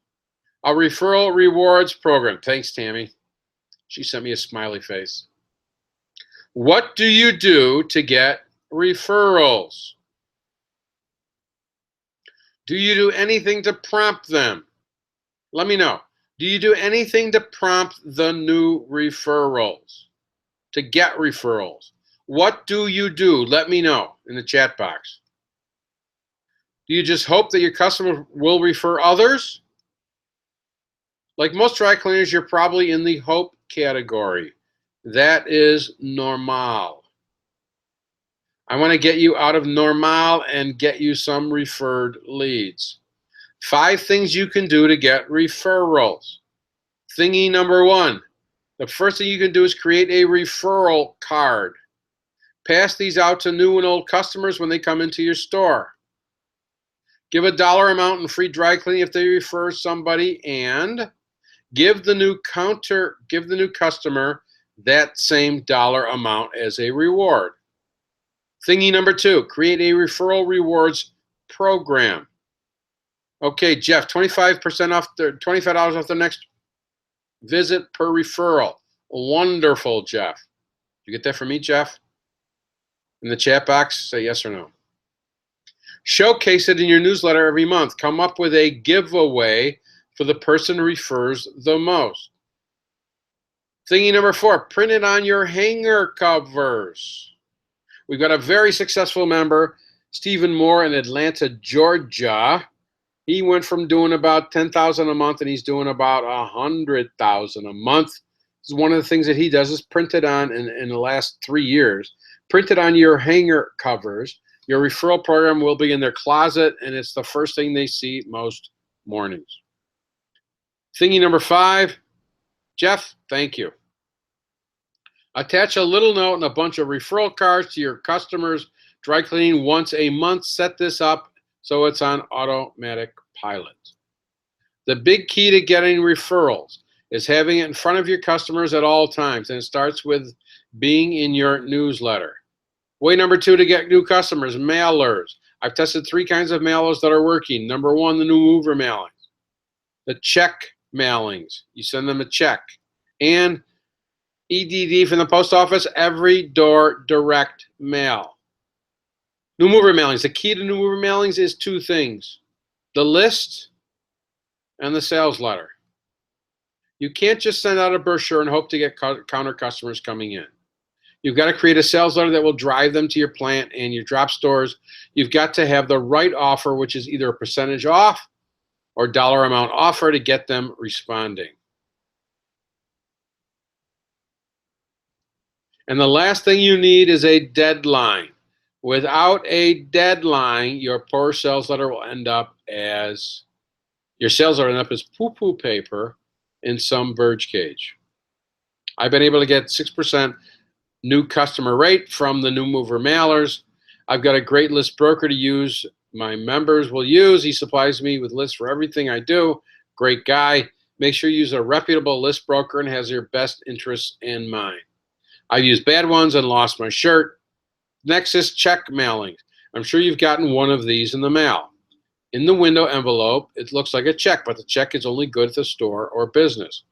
A referral rewards program. Thanks, Tammy. She sent me a smiley face. What do you do to get referrals? Do you do anything to prompt them? Let me know. Do you do anything to prompt the new referrals? To get referrals? What do you do? Let me know in the chat box. Do you just hope that your customer will refer others? Like most dry cleaners, you're probably in the hope category. That is normal. I want to get you out of normal and get you some referred leads. 5 things you can do to get referrals. Thingy number 1. The first thing you can do is create a referral card. Pass these out to new and old customers when they come into your store. Give a dollar amount in free dry cleaning if they refer somebody, and give the new customer that same dollar amount as a reward. Thingy number 2, create a referral rewards program. Okay, Jeff, 25% off, $25 off the next visit per referral. Wonderful, Jeff. You get that from me, Jeff? In the chat box, say yes or no. Showcase it in your newsletter every month. Come up with a giveaway for the person who refers the most. Thingy number 4, print it on your hanger covers. We've got a very successful member, Stephen Moore in Atlanta, Georgia. He went from doing about $10,000 a month, and he's doing about $100,000 a month. This is one of the things that he does is print it on in the last 3 years. Print it on your hanger covers. Your referral program will be in their closet, and it's the first thing they see most mornings. Thingy number 5, Jeff, thank you. Attach a little note and a bunch of referral cards to your customers' dry cleaning once a month. Set this up so it's on automatic pilot. The big key to getting referrals is having it in front of your customers at all times, and it starts with being in your newsletter. Way number 2 to get new customers, mailers. I've tested 3 kinds of mailers that are working. Number 1, the new mover mailings. The check mailings. You send them a check. And EDD from the post office, every door direct mail. New mover mailings. The key to new mover mailings is 2 things. The list and the sales letter. You can't just send out a brochure and hope to get counter customers coming in. You've got to create a sales letter that will drive them to your plant and your drop stores. You've got to have the right offer, which is either a percentage off or dollar amount offer to get them responding. And the last thing you need is a deadline. Without a deadline, your poor sales letter will end up as, poo-poo paper in some bird cage. I've been able to get 6% new customer rate from the new mover mailers. I've got a great list broker to use. My members will use. He supplies me with lists for everything I do. Great guy. Make sure you use a reputable list broker and has your best interests in mind. I've used bad ones and lost my shirt. Next is check mailings. I'm sure you've gotten one of these in the mail. In the window envelope, it looks like a check, but the check is only good at the store or business.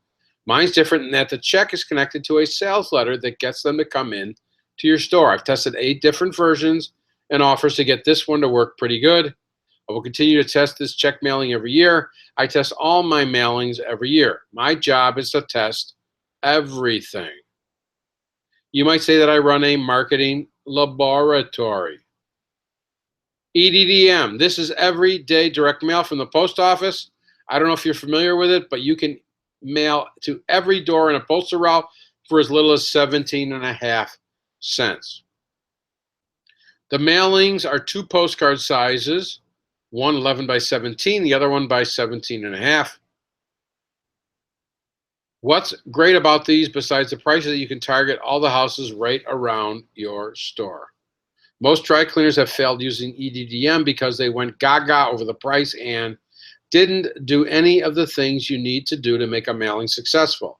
Mine's different in that the check is connected to a sales letter that gets them to come in to your store. I've tested 8 different versions and offers to get this one to work pretty good. I will continue to test this check mailing every year. I test all my mailings every year. My job is to test everything. You might say that I run a marketing laboratory. EDDM, this is everyday direct mail from the post office. I don't know if you're familiar with it, but you can mail to every door in a postal route for as little as 17.5 cents. The mailings are 2 postcard sizes, one 11 by 17, the other one by 17.5. What's great about these, besides the price, is that you can target all the houses right around your store. Most dry cleaners have failed using EDDM because they went gaga over the price and didn't do any of the things you need to do to make a mailing successful,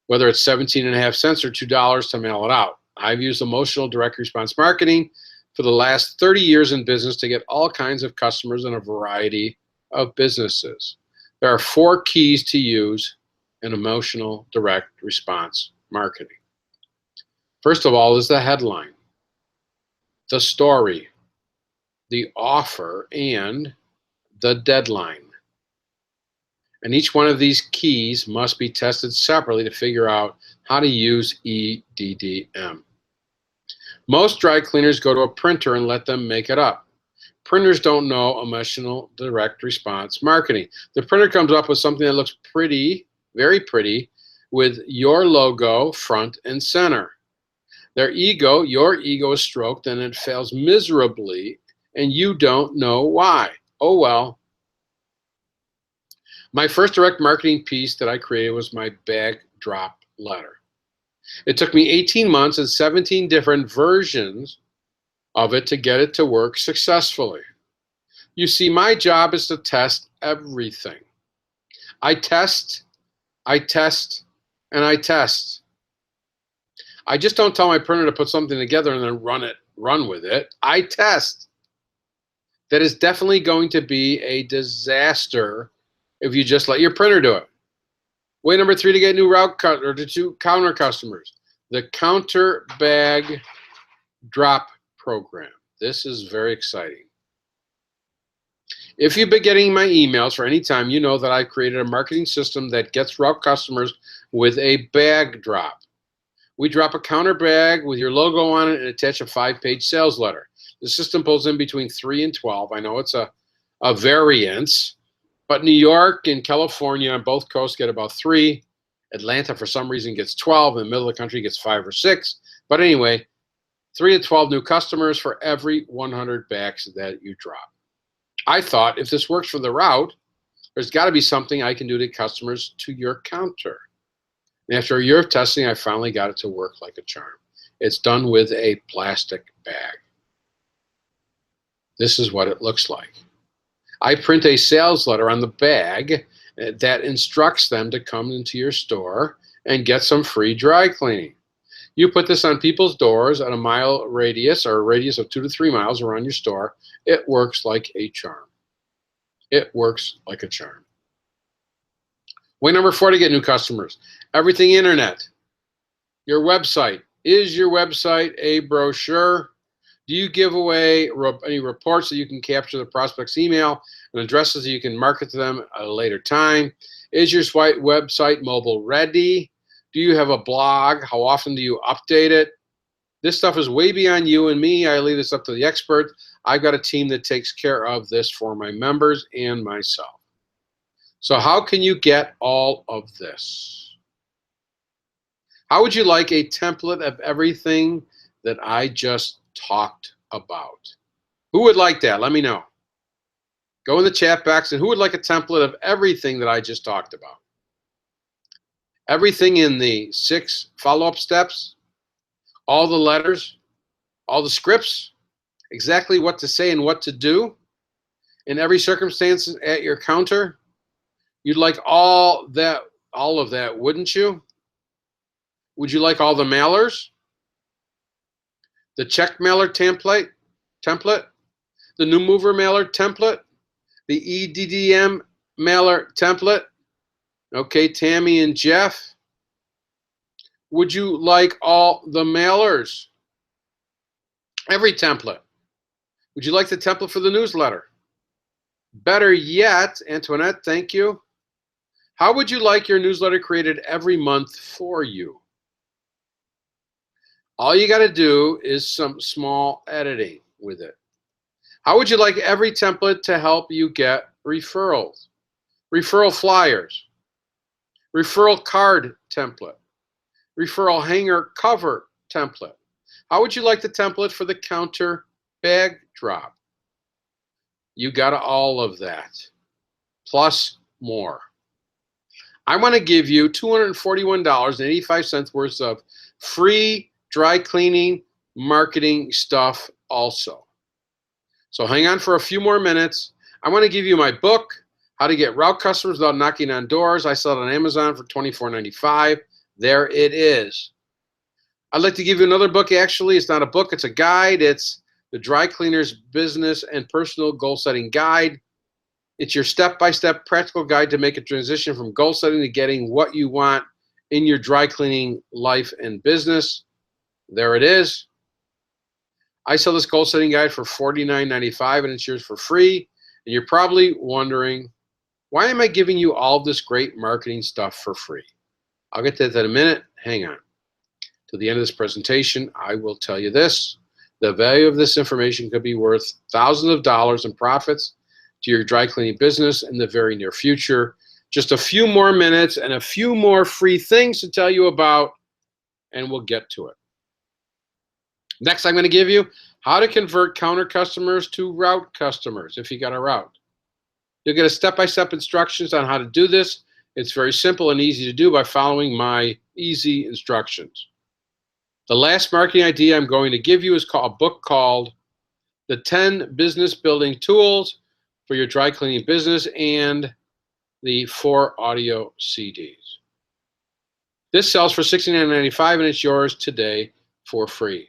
whether it's 17.5 cents or $2 to mail it out. I've used emotional direct response marketing for the last 30 years in business to get all kinds of customers in a variety of businesses. There are 4 keys to use and emotional direct response marketing. First of all is the headline, the story, the offer, and the deadline. And each one of these keys must be tested separately to figure out how to use EDDM. Most dry cleaners go to a printer and let them make it up. Printers don't know emotional direct response marketing. The printer comes up with something that looks pretty, very pretty, with your logo front and center. Your ego is stroked and it fails miserably, and you don't know why. Oh well. My first direct marketing piece that I created was my bag drop letter. It took me 18 months and 17 different versions of it to get it to work successfully. You see, my job is to test everything. I test, and I test. I just don't tell my printer to put something together and then run with it. I test. That is definitely going to be a disaster if you just let your printer do it. Way number 3 to get new route cut or to counter customers. The counter bag drop program. This is very exciting. If you've been getting my emails for any time, you know that I created a marketing system that gets route customers with a bag drop. We drop a counter bag with your logo on it and attach a 5-page sales letter. The system pulls in between 3 and 12. I know it's a variance, but New York and California on both coasts get about 3. Atlanta, for some reason, gets 12. In the middle of the country, gets 5 or 6. But anyway, 3 to 12 new customers for every 100 bags that you drop. I thought if this works for the route, there's got to be something I can do to customers to your counter. And after a year of testing, I finally got it to work like a charm. It's done with a plastic bag. This is what it looks like. I print a sales letter on the bag that instructs them to come into your store and get some free dry cleaning. You put this on people's doors at a mile radius or a radius of 2 to 3 miles around your store. It works like a charm. It works like a charm. Way number 4 to get new customers. Everything internet. Your website. Is your website a brochure? Do you give away any reports that you can capture the prospect's email and addresses that you can market to them at a later time? Is your website mobile ready? Do you have a blog? How often do you update it? This stuff is way beyond you and me. I leave this up to the expert. I've got a team that takes care of this for my members and myself. So how can you get all of this? How would you like a template of everything that I just talked about? Who would like that? Let me know. Go in the chat box, and who would like a template of everything that I just talked about? Everything in the 6 follow-up steps, all the letters, all the scripts, exactly what to say and what to do in every circumstance at your counter. You'd like all of that, wouldn't you? Would you like all the mailers? The check mailer template, the new mover mailer template, the EDDM mailer template. Okay, Tammy and Jeff. Would you like all the mailers? Every template. Would you like the template for the newsletter? Better yet, Antoinette, thank you. How would you like your newsletter created every month for you? All you got to do is some small editing with it. How would you like every template to help you get referrals? Referral flyers, referral card template, referral hanger cover template. How would you like the template for the counter bag drop? You got all of that, plus more. I want to give you $241.85 worth of free dry cleaning marketing stuff also. So hang on for a few more minutes. I want to give you my book, How to Get Route Customers Without Knocking on Doors. I sell it on Amazon for $24.95. There it is. I'd like to give you another book. Actually, it's not a book, it's a guide. It's the Dry Cleaner's Business and Personal Goal Setting Guide. It's your step-by-step practical guide to make a transition from goal setting to getting what you want in your dry cleaning life and business. There it is. I sell this goal setting guide for $49.95 and it's yours for free. And you're probably wondering, why am I giving you all this great marketing stuff for free? I'll get to that in a minute. Hang on. To the end of this presentation, I will tell you this. The value of this information could be worth thousands of dollars in profits to your dry cleaning business in the very near future. Just a few more minutes and a few more free things to tell you about, and we'll get to it. Next, I'm going to give you how to convert counter customers to route customers if you got a route. You'll get a step-by-step instructions on how to do this. It's very simple and easy to do by following my easy instructions. The last marketing idea I'm going to give you is a book called The 10 Business Building Tools for Your Dry Cleaning Business and the 4 audio CDs. This sells for $69.95 and it's yours today for free.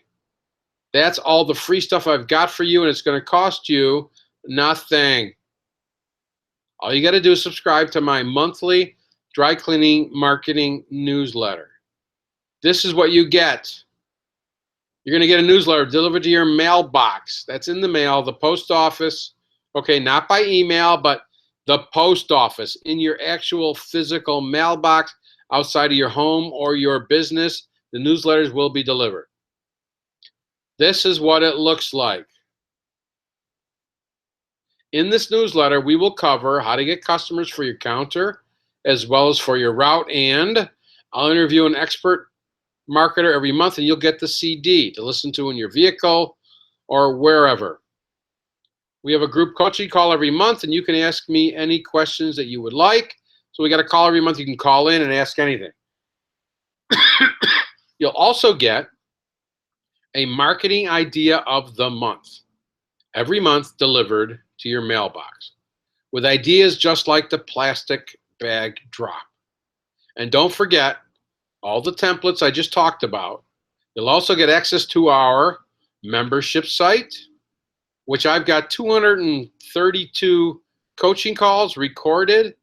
That's all the free stuff I've got for you, and it's going to cost you nothing. All you got to do is subscribe to my monthly dry cleaning marketing newsletter. This is what you get. You're going to get a newsletter delivered to your mailbox. That's in the mail, the post office. Okay, not by email, but the post office in your actual physical mailbox outside of your home or your business. The newsletters will be delivered. This is what it looks like. In this newsletter, we will cover how to get customers for your counter as well as for your route, and I'll interview an expert marketer every month, and you'll get the CD to listen to in your vehicle or wherever. We have a group coaching call every month, and you can ask me any questions that you would like. So we got a call every month. You can call in and ask anything. You'll also get a marketing idea of the month, every month delivered to your mailbox, with ideas just like the plastic bag drop. And don't forget all the templates I just talked about. You'll also get access to our membership site, which I've got 232 coaching calls recorded.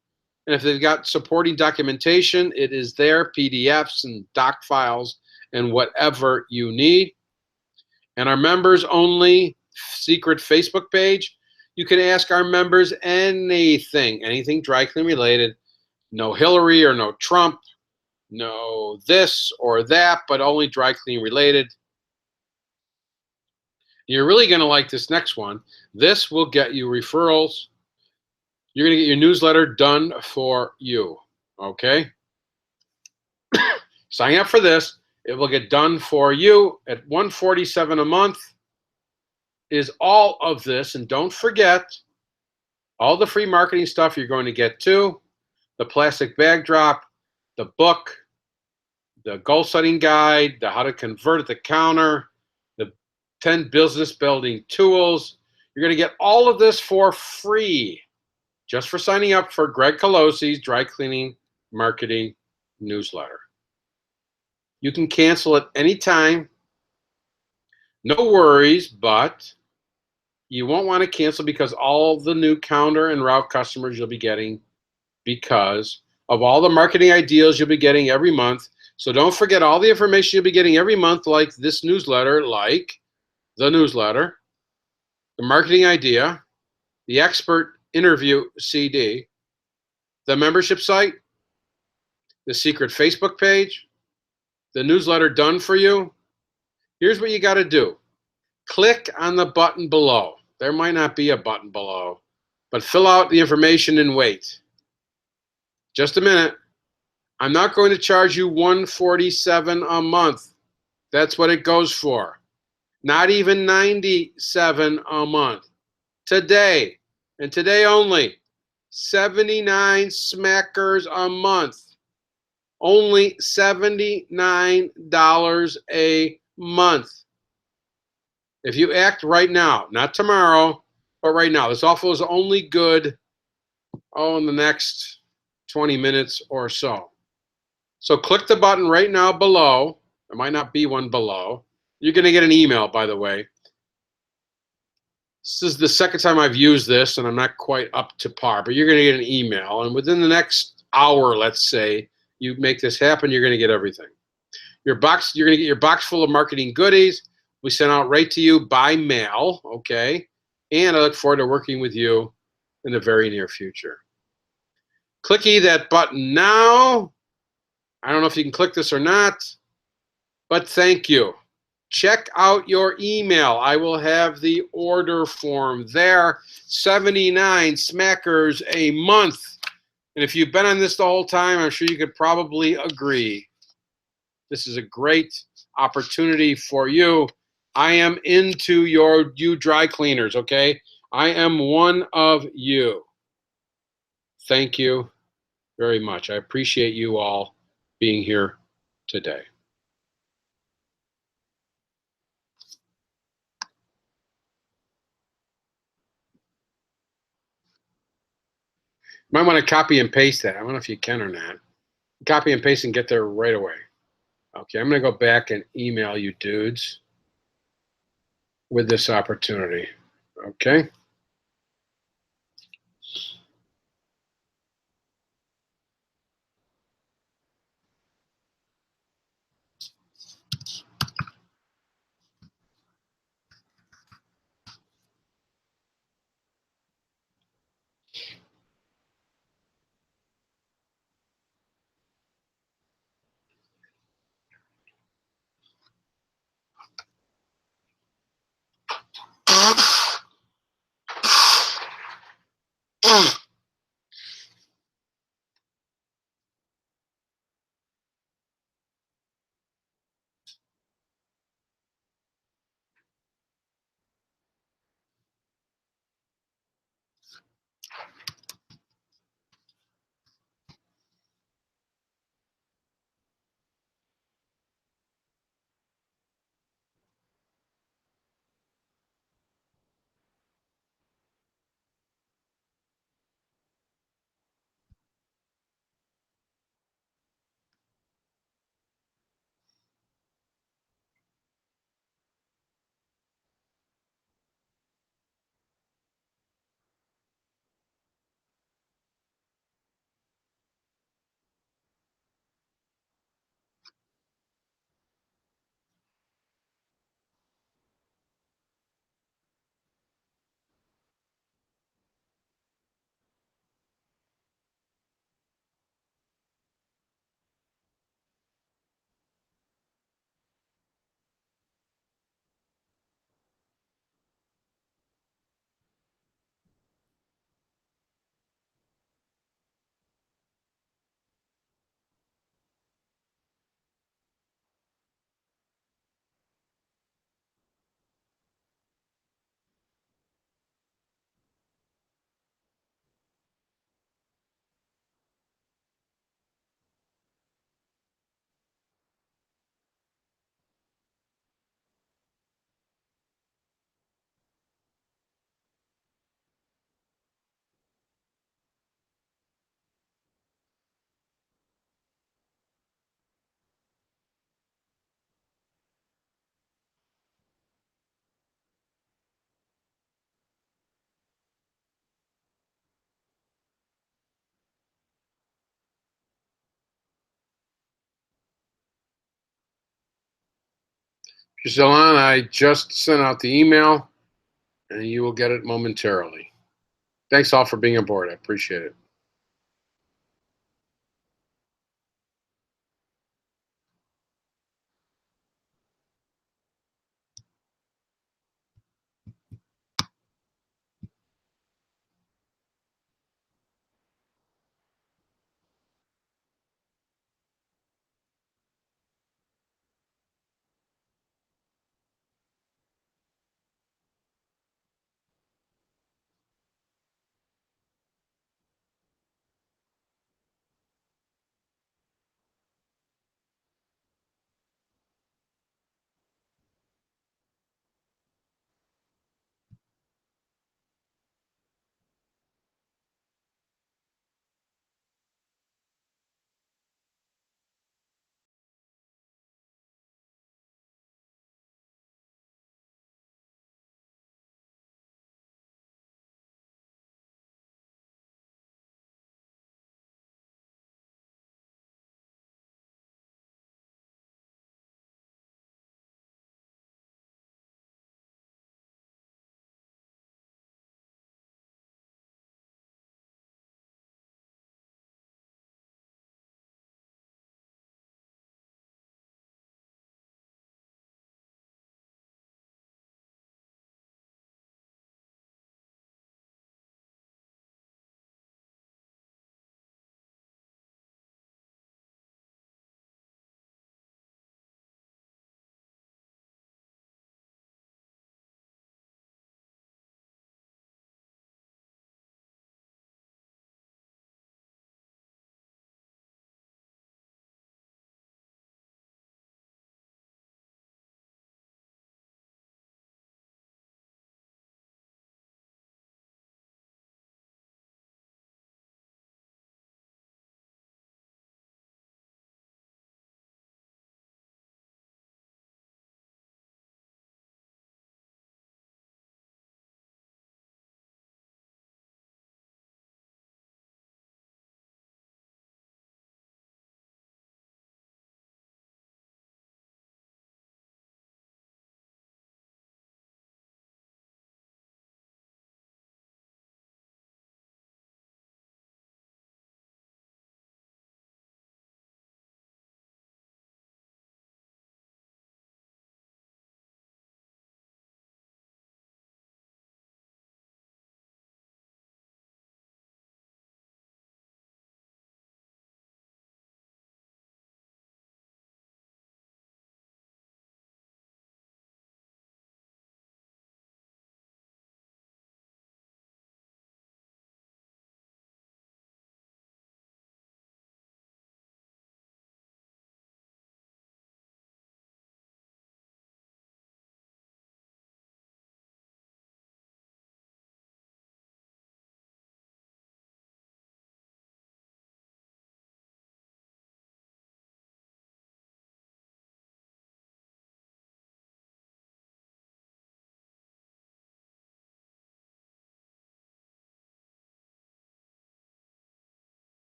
And if they've got supporting documentation, it is there, PDFs and doc files and whatever you need. And our members only secret Facebook page, you can ask our members anything dry clean related. No Hillary or no Trump, no this or that, but only dry clean related. You're really going to like this next one. This will get you referrals. You're going to get your newsletter done for you, okay? Sign up for this. It will get done for you at $147 a month. Is all of this, and don't forget all the free marketing stuff you're going to get too. The plastic bag drop, the book, the goal setting guide, the how to convert at the counter, the 10 business building tools. You're going to get all of this for free just for signing up for Greg Colosi's Dry Cleaning Marketing Newsletter. You can cancel at any time. No worries, but you won't want to cancel because all the new counter and route customers you'll be getting because of all the marketing ideas you'll be getting every month. So don't forget all the information you'll be getting every month, like this newsletter, like the newsletter, the marketing idea, the expert interview CD, the membership site, the secret Facebook page, the newsletter done for you. Here's what you got to do. Click on the button below. There might not be a button below, but fill out the information and wait. Just a minute. I'm not going to charge you $147 a month. That's what it goes for. Not even $97 a month. Today, and today only, 79 smackers a month. Only $79 a month. If you act right now, not tomorrow, but right now. This offer is only good, in the next 20 minutes or so. So click the button right now below. There might not be one below. You're going to get an email, by the way. This is the second time I've used this, and I'm not quite up to par, but you're going to get an email. And within the next hour, let's say, you make this happen, you're going to get everything. You're going to get your box full of marketing goodies. We sent out right to you by mail, okay? And I look forward to working with you in the very near future. Clicky that button now. I don't know if you can click this or not, but thank you. Check out your email. I will have the order form there. 79 smackers a month. And if you've been on this the whole time, I'm sure you could probably agree. This is a great opportunity for you. I am into you dry cleaners, okay? I am one of you. Thank you very much. I appreciate you all being here today. You might want to copy and paste that. I don't know if you can or not. Copy and paste and get there right away. Okay, I'm going to go back and email you dudes with this opportunity. Okay. If you're still on, I just sent out the email, and you will get it momentarily. Thanks all for being aboard. I appreciate it.